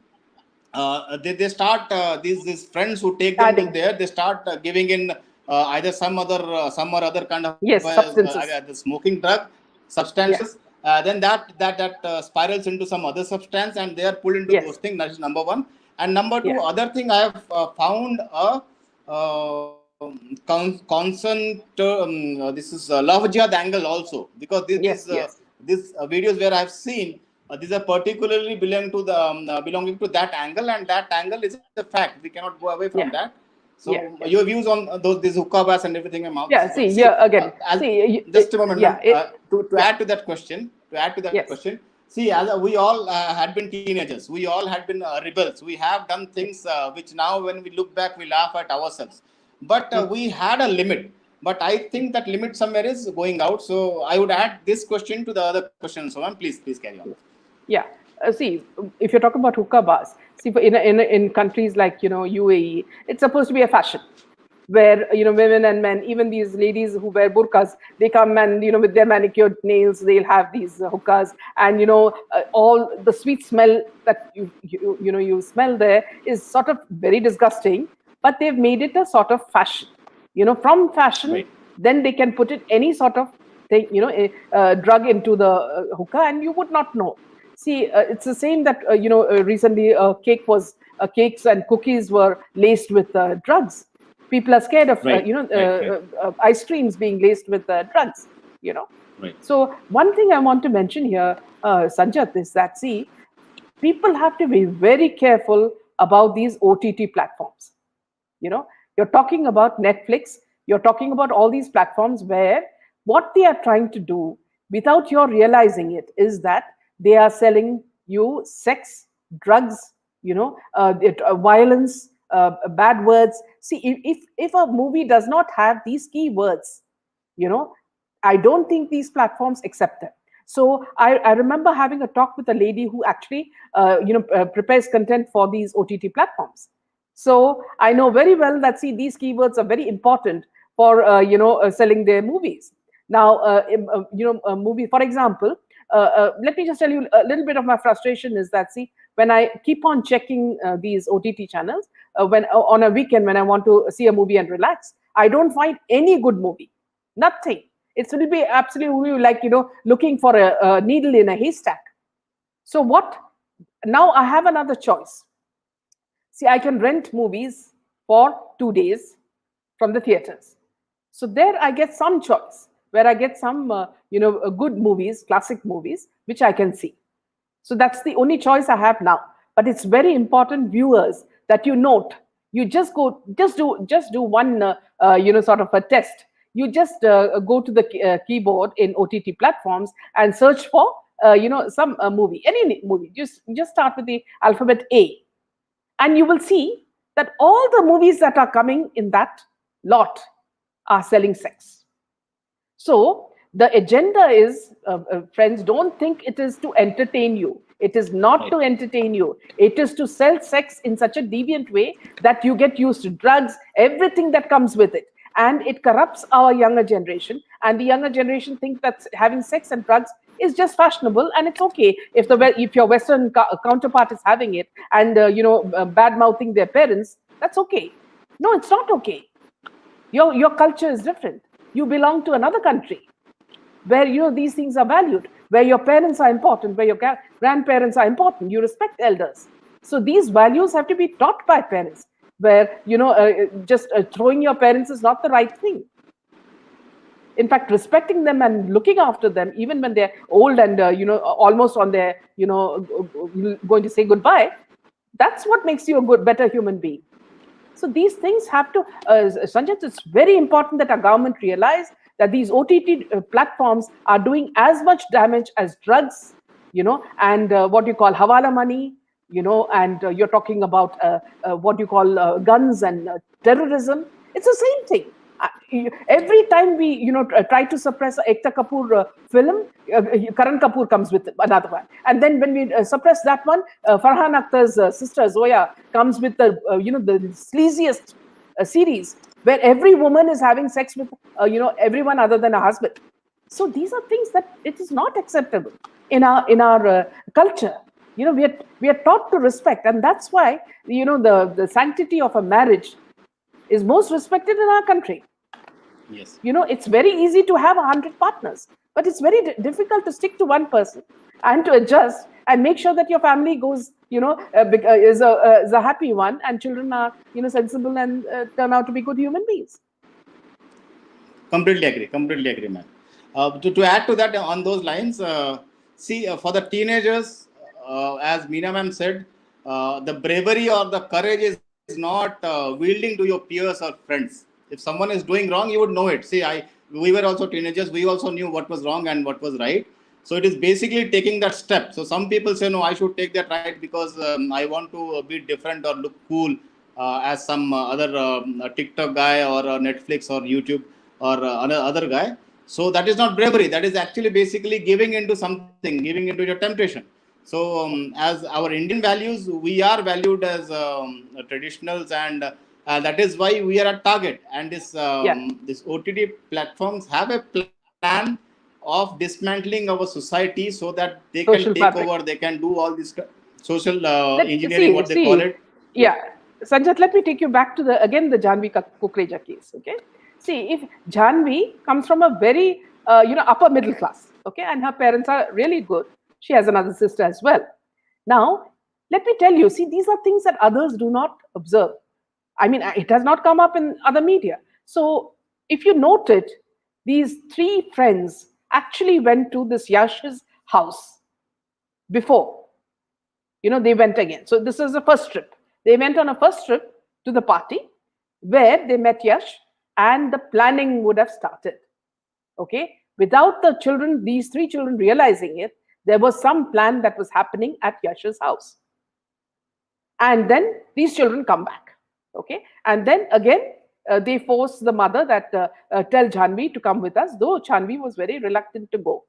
[SPEAKER 2] they start these friends who take them to
[SPEAKER 1] Adding.
[SPEAKER 2] there. They start giving in either some or other kind of
[SPEAKER 1] Yes, substances.
[SPEAKER 2] the smoking drug
[SPEAKER 1] Yeah.
[SPEAKER 2] substances. Then that spirals into some other substance, and they are pulled into those
[SPEAKER 1] Yes.
[SPEAKER 2] things. That is number one. And number two,
[SPEAKER 1] Yeah.
[SPEAKER 2] other thing I have found a constant this is love jihad angle also, because
[SPEAKER 1] Yes. Yes.
[SPEAKER 2] these videos where I have seen, these are particularly belonging to that angle, and that angle is a fact. We cannot go away from
[SPEAKER 1] Yeah.
[SPEAKER 2] that. So
[SPEAKER 1] Yeah. Yeah.
[SPEAKER 2] your views on those these hookah bars and everything,
[SPEAKER 1] Yeah. See,
[SPEAKER 2] see,
[SPEAKER 1] yeah. Again.
[SPEAKER 2] as
[SPEAKER 1] See.
[SPEAKER 2] just a moment,
[SPEAKER 1] Yeah.
[SPEAKER 2] ma'am. To
[SPEAKER 1] Yeah.
[SPEAKER 2] add to that question,
[SPEAKER 1] Yes.
[SPEAKER 2] see, as we all had been teenagers, we all had been rebels. We have done things which now, when we look back, we laugh at ourselves. But
[SPEAKER 1] Mm.
[SPEAKER 2] we had a limit. But I think that limit somewhere is going out. So I would add this question to the other questions. So, ma'am, please carry on.
[SPEAKER 1] Yeah. See, if you're talking about hookah bars, see, in countries like, UAE, it's supposed to be a fashion where, women and men, even these ladies who wear burqas, they come and, with their manicured nails, they'll have these hookahs, and, all the sweet smell that you smell there is sort of very disgusting, but they've made it a sort of fashion. From fashion,
[SPEAKER 2] Right.
[SPEAKER 1] then they can put it any sort of thing, drug into the hookah, and you would not know. See, it's the same that, recently cakes and cookies were laced with drugs. People are scared of,
[SPEAKER 2] Right. Right. Right.
[SPEAKER 1] ice creams being laced with drugs. You know.
[SPEAKER 2] Right.
[SPEAKER 1] So one thing I want to mention here, Sanjat, is that, see, people have to be very careful about these OTT platforms. You're talking about Netflix, you're talking about all these platforms where what they are trying to do, without your realizing it, is that they are selling you sex, drugs, violence, bad words. See, if a movie does not have these key words, you know I don't think these platforms accept them. So I remember having a talk with a lady who actually, prepares content for these OTT platforms. So I know very well that, see, these keywords are very important for selling their movies. Now, a movie, for example, let me just tell you a little bit of my frustration is that, see, when I keep on checking these OTT channels, when on a weekend when I want to see a movie and relax, I don't find any good movie. Nothing. It will be absolutely like, looking for a needle in a haystack. So what? Now I have another choice. See, I can rent movies for 2 days from the theaters. So there I get some choice where I get some, good movies, classic movies, which I can see. So that's the only choice I have now. But it's very important, viewers, that you note. You just do one, sort of a test. You just go to the keyboard in OTT platforms and search for, some movie, any movie. Just start with the alphabet A, and you will see that all the movies that are coming in that lot are selling sex. So the agenda is, friends, don't think it is to entertain you. It is not to entertain you. It is to sell sex in such a deviant way that you get used to drugs, everything that comes with it. And it corrupts our younger generation. And the younger generation think that having sex and drugs is just fashionable, and it's okay if your Western counterpart is having it and bad mouthing their parents. That's okay. No, it's not okay. Your culture is different. You belong to another country where these things are valued, where your parents are important, where your grandparents are important. You respect elders. So these values have to be taught by parents. Where just throwing your parents is not the right thing. In fact, respecting them and looking after them, even when they're old and almost on their going to say goodbye, that's what makes you a better human being. So these things have to, Sanjay, it's very important that our government realize that these OTT platforms are doing as much damage as drugs, and what you call hawala money, and you're talking about what you call guns and terrorism. It's the same thing. Every time we, try to suppress Ekta Kapoor film, Karan Kapoor comes with another one. And then when we suppress that one, Farhan Akhtar's sister Zoya comes with the, the sleaziest series where every woman is having sex with, everyone other than a husband. So these are things that it is not acceptable in our culture. We are taught to respect, and that's why the sanctity of a marriage is most respected in our country.
[SPEAKER 2] Yes.
[SPEAKER 1] It's very easy to have 100 partners, but it's very difficult to stick to one person and to adjust and make sure that your family goes, is a happy one, and children are, sensible and turn out to be good human beings.
[SPEAKER 2] Completely agree, ma'am. To add to that, on those lines, see, for the teenagers, as Meena ma'am said, the bravery or the courage is not wielding to your peers or friends. If someone is doing wrong, you would know it. See, we were also teenagers. We also knew what was wrong and what was right. So it is basically taking that step. So some people say, no, I should take that right because I want to be different or look cool as some other TikTok guy or Netflix or YouTube or other guy. So that is not bravery. That is actually basically giving into something, giving into your temptation. So as our Indian values, we are valued as traditionals, and that is why we are a target. And this OTT platforms have a plan of dismantling our society so that they can
[SPEAKER 1] Social
[SPEAKER 2] take
[SPEAKER 1] fabric.
[SPEAKER 2] over, they can do all this social engineering, what they call it.
[SPEAKER 1] Yeah. Sanjat, let me take you back to the Janvi Kukreja case. Okay. See, if Janvi comes from a very, upper middle class, okay, and her parents are really good. She has another sister as well. Now, let me tell you, see, these are things that others do not observe. I mean, it has not come up in other media. So, if you note it, these three friends actually went to this Yash's house before. They went again. So, this is the first trip. They went on a first trip to the party where they met Yash, and the planning would have started. Okay. Without the children, these three children realizing it, there was some plan that was happening at Yash's house. And then these children come back. Okay. And then again, they forced the mother that tell Janvi to come with us, though Janvi was very reluctant to go.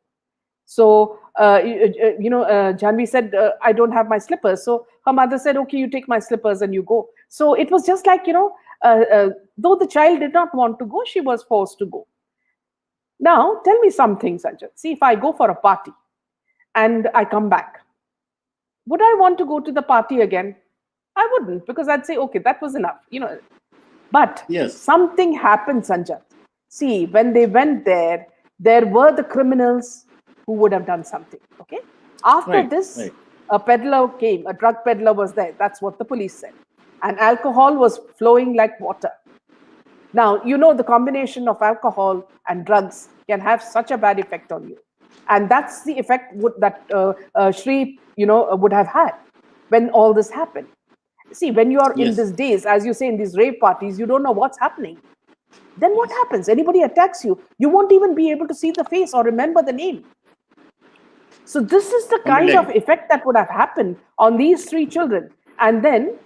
[SPEAKER 1] So, Janvi said, I don't have my slippers. So her mother said, okay, you take my slippers and you go. So it was just like, though the child did not want to go, she was forced to go. Now, tell me something, Sanjay. See, if I go for a party and I come back, would I want to go to the party again? I wouldn't, because I'd say, okay, that was enough. But
[SPEAKER 2] Yes.
[SPEAKER 1] something happened, Sanjay. See, when they went there were the criminals who would have done something. Okay. After this,
[SPEAKER 2] Right.
[SPEAKER 1] a peddler came, a drug peddler was there. That's what the police said. And alcohol was flowing like water. Now, the combination of alcohol and drugs can have such a bad effect on you. And that's the effect that Shri, would have had when all this happened. See, when you are in
[SPEAKER 2] Yes.
[SPEAKER 1] these days, as you say, in these rave parties, you don't know what's happening. Then what happens? Anybody attacks you, you won't even be able to see the face or remember the name. So this is the kind
[SPEAKER 2] Completely
[SPEAKER 1] of
[SPEAKER 2] agree.
[SPEAKER 1] effect that would have happened on these three children. And then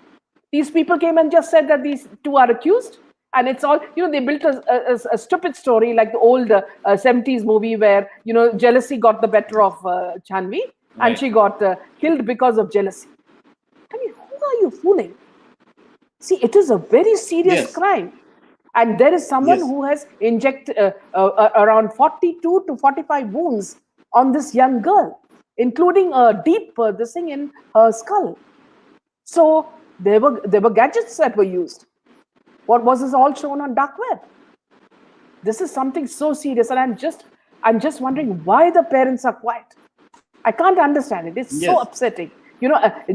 [SPEAKER 1] these people came and just said that these two are accused. And it's all, they built a stupid story like the old 70s movie where, jealousy got the better of Chanvi and
[SPEAKER 2] Right.
[SPEAKER 1] she got killed because of jealousy. I mean, who are you fooling? See, it is a very serious
[SPEAKER 2] Yes.
[SPEAKER 1] crime. And there is someone
[SPEAKER 2] Yes.
[SPEAKER 1] who has injected around 42 to 45 wounds on this young girl, including a deep this thing in her skull. So there were gadgets that were used. What was this all shown on dark web? This is something so serious, and I'm just wondering why the parents are quiet. I can't understand it. It's so
[SPEAKER 2] Yes.
[SPEAKER 1] upsetting.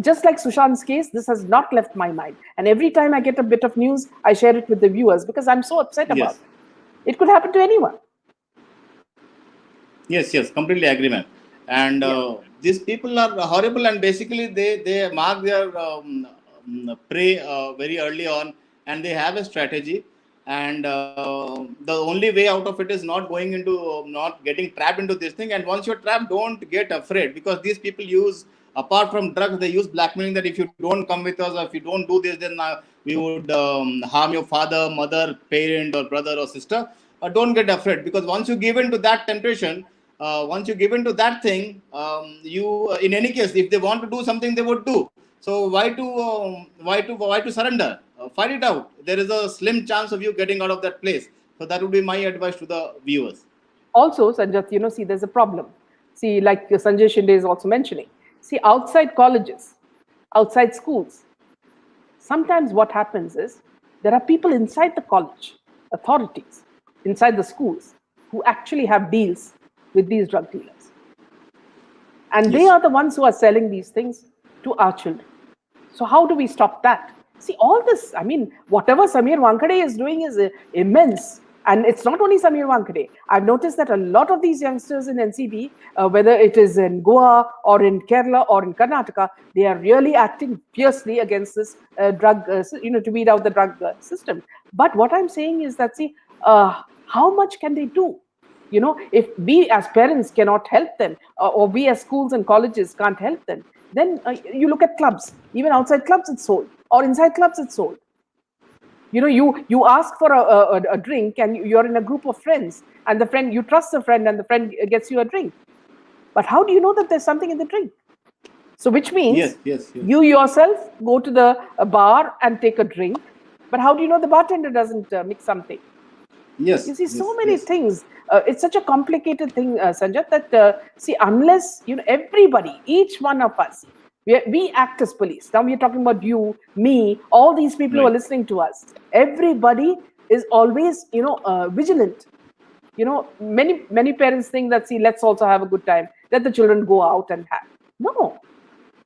[SPEAKER 1] Just like Sushant's case, this has not left my mind. And every time I get a bit of news, I share it with the viewers because I'm so upset about
[SPEAKER 2] Yes.
[SPEAKER 1] it. It could happen to anyone.
[SPEAKER 2] Yes, yes, completely agree, man. And
[SPEAKER 1] Yeah.
[SPEAKER 2] these people are horrible, and basically they mark their prey very early on, and they have a strategy. And the only way out of it is not going into, not getting trapped into this thing. And once you're trapped, don't get afraid, because these people use, apart from drugs, they use blackmailing, that if you don't come with us, or if you don't do this, then we would harm your father, mother, parent, or brother or sister. Don't get afraid, because once you give in to that temptation, once you give in to that thing, you in any case, if they want to do something, they would do. So why to surrender? Fight it out. There is a slim chance of you getting out of that place. So that would be my advice to the viewers.
[SPEAKER 1] Also, Sanjat, see, there's a problem. See, like Sanjay Shinde is also mentioning. See, outside colleges, outside schools, sometimes what happens is there are people inside the college, authorities, inside the schools, who actually have deals with these drug dealers. And they
[SPEAKER 2] Yes.
[SPEAKER 1] are the ones who are selling these things to our children. So, how do we stop that? See, all this, I mean, whatever Samir Wankade is doing is immense. And it's not only Samir Wankade. I've noticed that a lot of these youngsters in NCB, whether it is in Goa or in Kerala or in Karnataka, they are really acting fiercely against this drug, to weed out the drug system. But what I'm saying is that, see, how much can they do? If we as parents cannot help them, or we as schools and colleges can't help them, then you look at clubs. Even outside clubs, it's sold, or inside clubs, it's sold. You ask for a drink, and you're in a group of friends, and you trust the friend, and the friend gets you a drink. But how do you know that there's something in the drink? So, which means
[SPEAKER 2] Yes. Yes. Yes.
[SPEAKER 1] you yourself go to the bar and take a drink. But how do you know the bartender doesn't mix something?
[SPEAKER 2] Yes.
[SPEAKER 1] You see, so
[SPEAKER 2] Yes.
[SPEAKER 1] many
[SPEAKER 2] Yes.
[SPEAKER 1] things. It's such a complicated thing, Sanjay, that see, unless everybody, each one of us, we act as police. Now we're talking about you, me, all these people who are
[SPEAKER 2] Right.
[SPEAKER 1] listening to us. Everybody is always, vigilant. Many parents think that, see, let's also have a good time. Let the children go out and have. No,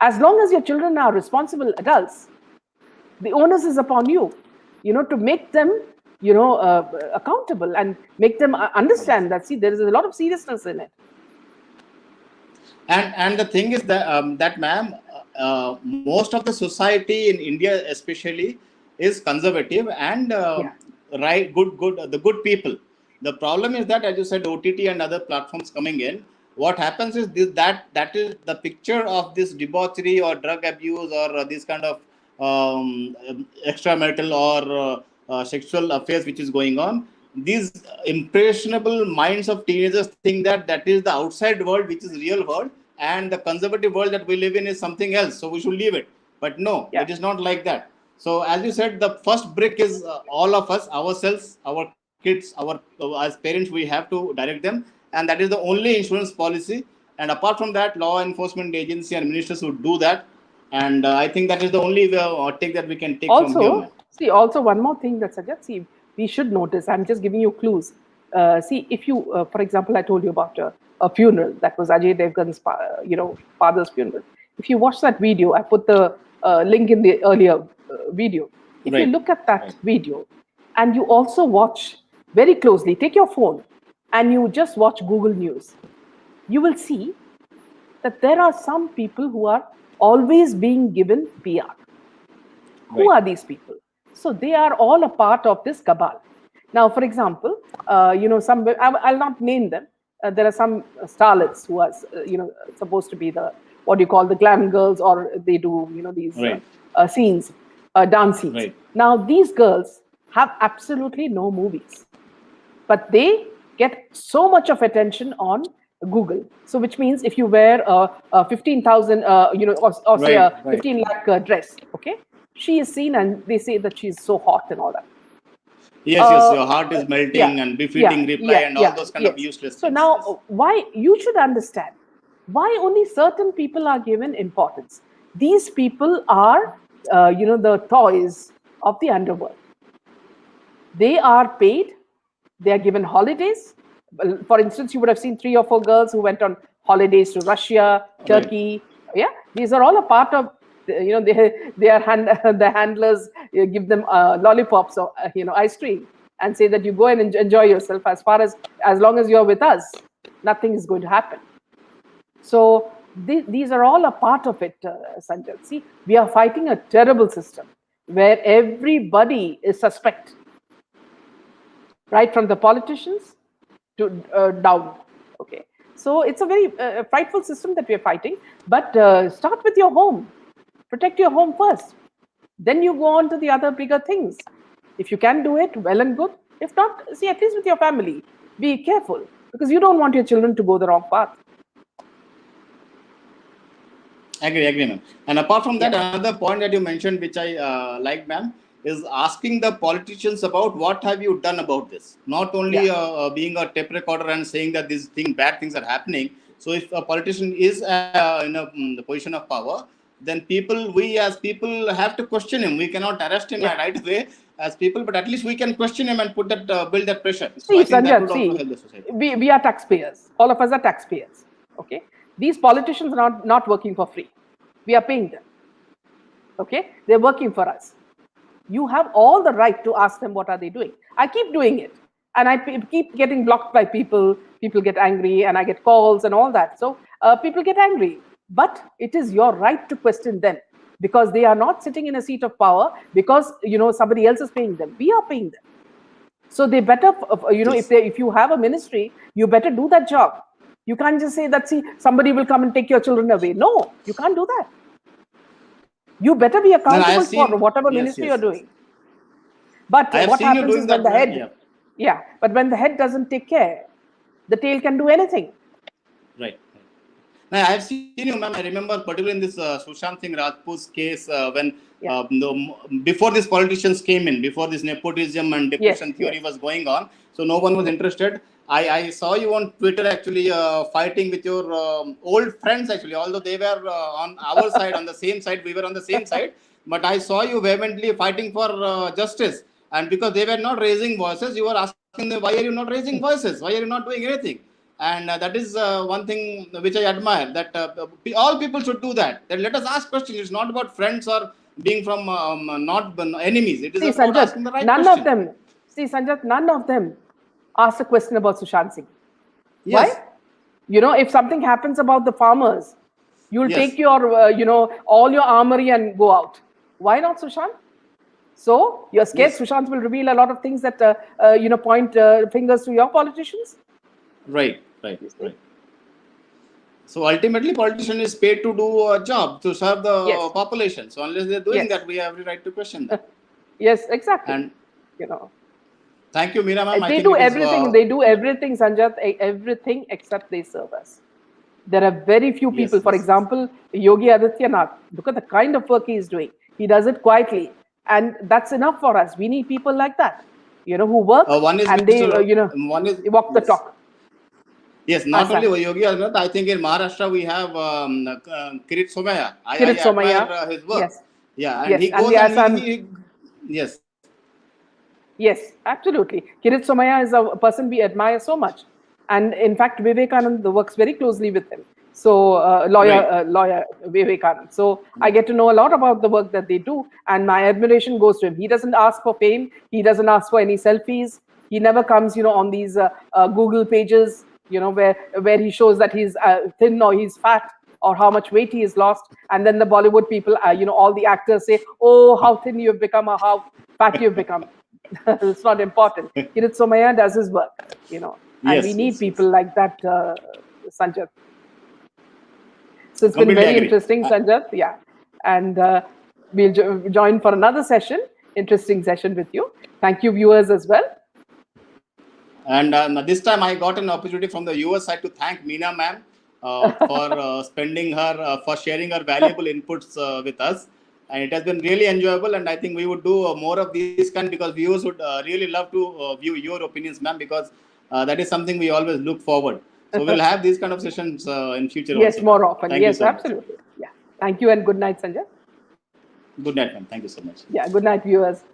[SPEAKER 1] as long as your children are responsible adults, the onus is upon you, to make them, accountable, and make them
[SPEAKER 2] Yes.
[SPEAKER 1] understand that, see, there is a lot of seriousness in it.
[SPEAKER 2] And the thing is that, ma'am, most of the society in India especially is conservative, and
[SPEAKER 1] Yeah.
[SPEAKER 2] right, good the good people. The problem is that, as you said, OTT and other platforms coming in, what happens is this, that is the picture of this debauchery or drug abuse, or this kind of extramarital or sexual affairs which is going on. These impressionable minds of teenagers think that that is the outside world, which is real world, and the conservative world that we live in is something else. So we should leave it. But no,
[SPEAKER 1] Yeah.
[SPEAKER 2] it is not like that. So as you said, the first brick is all of us, ourselves, our kids, our as parents, we have to direct them, and that is the only insurance policy. And apart from that, law enforcement agency and ministers would do that. And I think that is the only take that we can take from here, man.
[SPEAKER 1] Also one more thing that Sajjad, see, we should notice. I'm just giving you clues. See, if you, for example, I told you about a funeral that was Ajay Devgan's, father's funeral. If you watch that video, I put the link in the earlier video. If you
[SPEAKER 2] Right.
[SPEAKER 1] look at that
[SPEAKER 2] Right.
[SPEAKER 1] video, and you also watch very closely, take your phone, and you just watch Google News, you will see that there are some people who are always being given PR. Who
[SPEAKER 2] Right.
[SPEAKER 1] are these people? So they are all a part of this cabal. Now, for example, I'll not name them. There are some starlets who are, supposed to be the what you call the glam girls, or they do, these
[SPEAKER 2] Right.
[SPEAKER 1] scenes, dance scenes.
[SPEAKER 2] Right.
[SPEAKER 1] Now, these girls have absolutely no movies, but they get so much of attention on Google. So, which means if you wear a 15,000, or say a
[SPEAKER 2] Right. Right.
[SPEAKER 1] 15 lakh dress, okay, she is seen and they say that she's so hot and all that.
[SPEAKER 2] Yes, yes, your heart is melting
[SPEAKER 1] Yeah,
[SPEAKER 2] and befitting reply and all those kind of
[SPEAKER 1] yes.
[SPEAKER 2] useless
[SPEAKER 1] So
[SPEAKER 2] things. Yes.
[SPEAKER 1] now, why you should understand why only certain people are given importance. These people are, the toys of the underworld. They are paid. They are given holidays. Well, for instance, you would have seen 3 or 4 girls who went on holidays to Russia, Turkey. Yeah, these are all a part of. They are the handlers give them lollipops or ice cream and say that you go and enjoy yourself. As long as you're with us, nothing is going to happen. So these are all a part of it, Sanjay. See, we are fighting a terrible system where everybody is suspect, right from the politicians to down. Okay, so it's a very frightful system that we are fighting. But start with your home. Protect your home first. Then you go on to the other bigger things. If you can do it, well and good. If not, see, at least with your family, be careful, because you don't want your children to go the wrong path.
[SPEAKER 2] Agree, ma'am. And apart from that,
[SPEAKER 1] Yeah.
[SPEAKER 2] another point that you mentioned, which I like, ma'am, is asking the politicians about what have you done about this. Not only
[SPEAKER 1] Yeah.
[SPEAKER 2] being a tape recorder and saying that bad things are happening. So if a politician is in the position of power, then we as people have to question him. We cannot arrest him
[SPEAKER 1] Yeah.
[SPEAKER 2] right away as people, but at least we can question him and put that build that pressure. So
[SPEAKER 1] See,
[SPEAKER 2] I think that would
[SPEAKER 1] Sanjay,
[SPEAKER 2] also help the society.
[SPEAKER 1] we are taxpayers. All of us are taxpayers. Okay, these politicians are not working for free. We are paying them. Okay, they're working for us. You have all the right to ask them what are they doing. I keep doing it, and I keep getting blocked by people. People get angry, and I get calls and all that. So people get angry, but it is your right to question them, because they are not sitting in a seat of power because somebody else is paying them. We are paying them. So they better,
[SPEAKER 2] Yes.
[SPEAKER 1] if you have a ministry, you better do that job. You can't just say that, see, somebody will come and take your children away. No, you can't do that. You better be
[SPEAKER 2] Then I have
[SPEAKER 1] accountable for
[SPEAKER 2] seen,
[SPEAKER 1] whatever
[SPEAKER 2] yes,
[SPEAKER 1] ministry
[SPEAKER 2] yes,
[SPEAKER 1] you're
[SPEAKER 2] yes.
[SPEAKER 1] doing. But
[SPEAKER 2] I have
[SPEAKER 1] what
[SPEAKER 2] seen you
[SPEAKER 1] happens
[SPEAKER 2] doing
[SPEAKER 1] is when
[SPEAKER 2] that,
[SPEAKER 1] the
[SPEAKER 2] ma'am.
[SPEAKER 1] head, but when the head doesn't take care, the tail can do anything.
[SPEAKER 2] Right. Now, I have seen you, ma'am. I remember particularly in this Sushant Singh Rajput's case when
[SPEAKER 1] Yeah.
[SPEAKER 2] before these politicians came in, before this nepotism and
[SPEAKER 1] Yes,
[SPEAKER 2] depression theory
[SPEAKER 1] yes,
[SPEAKER 2] was going on, so no one was
[SPEAKER 1] yes.
[SPEAKER 2] interested. I saw you on Twitter actually fighting with your old friends actually, although they were on our side, on the same side, we were on the same side. But I saw you vehemently fighting for justice, and because they were not raising voices, you were asking them, why are you not raising voices? Why are you not doing anything? And that is one thing which I admire, that all people should do that. Then let us ask questions. It's not about friends or being from not enemies. It is
[SPEAKER 1] See,
[SPEAKER 2] about
[SPEAKER 1] Sanjat,
[SPEAKER 2] asking the right question.
[SPEAKER 1] none of them asked a question about Sushant Singh. Why?
[SPEAKER 2] Yes,
[SPEAKER 1] If something happens about the farmers, you'll
[SPEAKER 2] yes,
[SPEAKER 1] take your, all your armory and go out. Why not Sushant? So you're scared
[SPEAKER 2] yes.
[SPEAKER 1] Sushant will reveal a lot of things that, point fingers to your politicians?
[SPEAKER 2] Right, right,
[SPEAKER 1] You see?
[SPEAKER 2] right. So ultimately, politician is paid to do a job to serve the
[SPEAKER 1] Yes,
[SPEAKER 2] population. So unless they're doing
[SPEAKER 1] yes,
[SPEAKER 2] that, we have every right to question them.
[SPEAKER 1] yes, exactly.
[SPEAKER 2] And
[SPEAKER 1] you know.
[SPEAKER 2] Thank you, Meena ma'am. I
[SPEAKER 1] They
[SPEAKER 2] think
[SPEAKER 1] do
[SPEAKER 2] it is.
[SPEAKER 1] everything. They do everything, Sanjat, everything except they serve us. There are very few people.
[SPEAKER 2] Yes,
[SPEAKER 1] For
[SPEAKER 2] yes, yes.
[SPEAKER 1] example, Yogi Adityanath. Look at the kind of work he is doing. He does it quietly, and that's enough for us. We need people like that, who work
[SPEAKER 2] One is
[SPEAKER 1] and they,
[SPEAKER 2] Mr. One is
[SPEAKER 1] they walk the
[SPEAKER 2] yes.
[SPEAKER 1] talk.
[SPEAKER 2] Yes,
[SPEAKER 1] Hi,
[SPEAKER 2] not only
[SPEAKER 1] Sanjat.
[SPEAKER 2] Yogi Adityanath, I think in Maharashtra we have Kirit Somaya.
[SPEAKER 1] Kirit
[SPEAKER 2] I admire
[SPEAKER 1] Somaya.
[SPEAKER 2] his work.
[SPEAKER 1] Yes,
[SPEAKER 2] Yeah, and he
[SPEAKER 1] yes, and
[SPEAKER 2] goes
[SPEAKER 1] yes,
[SPEAKER 2] and
[SPEAKER 1] and
[SPEAKER 2] yes,
[SPEAKER 1] yes, absolutely. Kirit Somaya is a person we admire so much, and in fact, Vivekanand works very closely with him. So,
[SPEAKER 2] right.
[SPEAKER 1] lawyer Vivekanand. So, I
[SPEAKER 2] Yeah.
[SPEAKER 1] get to know a lot about the work that they do, and my admiration goes to him. He doesn't ask for fame. He doesn't ask for any selfies. He never comes, on these Google pages, where he shows that he's thin or he's fat or how much weight he has lost, and then the Bollywood people, all the actors say, "Oh, how thin you've become, or how fat you've become." It's not important. Kirit Somaya does his work, and we
[SPEAKER 2] Yes,
[SPEAKER 1] need
[SPEAKER 2] yes, yes.
[SPEAKER 1] people like that, Sanjat. So it's been
[SPEAKER 2] Completely
[SPEAKER 1] very
[SPEAKER 2] agree.
[SPEAKER 1] interesting, Sanjat. Yeah. And we'll join for another session, interesting session with you. Thank you, viewers, as well.
[SPEAKER 2] And this time I got an opportunity from the US side to thank Meena ma'am for sharing her valuable inputs with us. And it has been really enjoyable. And I think we would do more of these kind because viewers would really love to view your opinions, ma'am, because that is something we always look forward. So we'll have these kind of sessions in future
[SPEAKER 1] Yes,
[SPEAKER 2] also, ma'am.
[SPEAKER 1] more often.
[SPEAKER 2] Thank you
[SPEAKER 1] Yes,
[SPEAKER 2] so much.
[SPEAKER 1] absolutely. Yeah. Thank you and good night, Sanjat.
[SPEAKER 2] Good night, ma'am. Thank you so much.
[SPEAKER 1] Yeah, good night, viewers.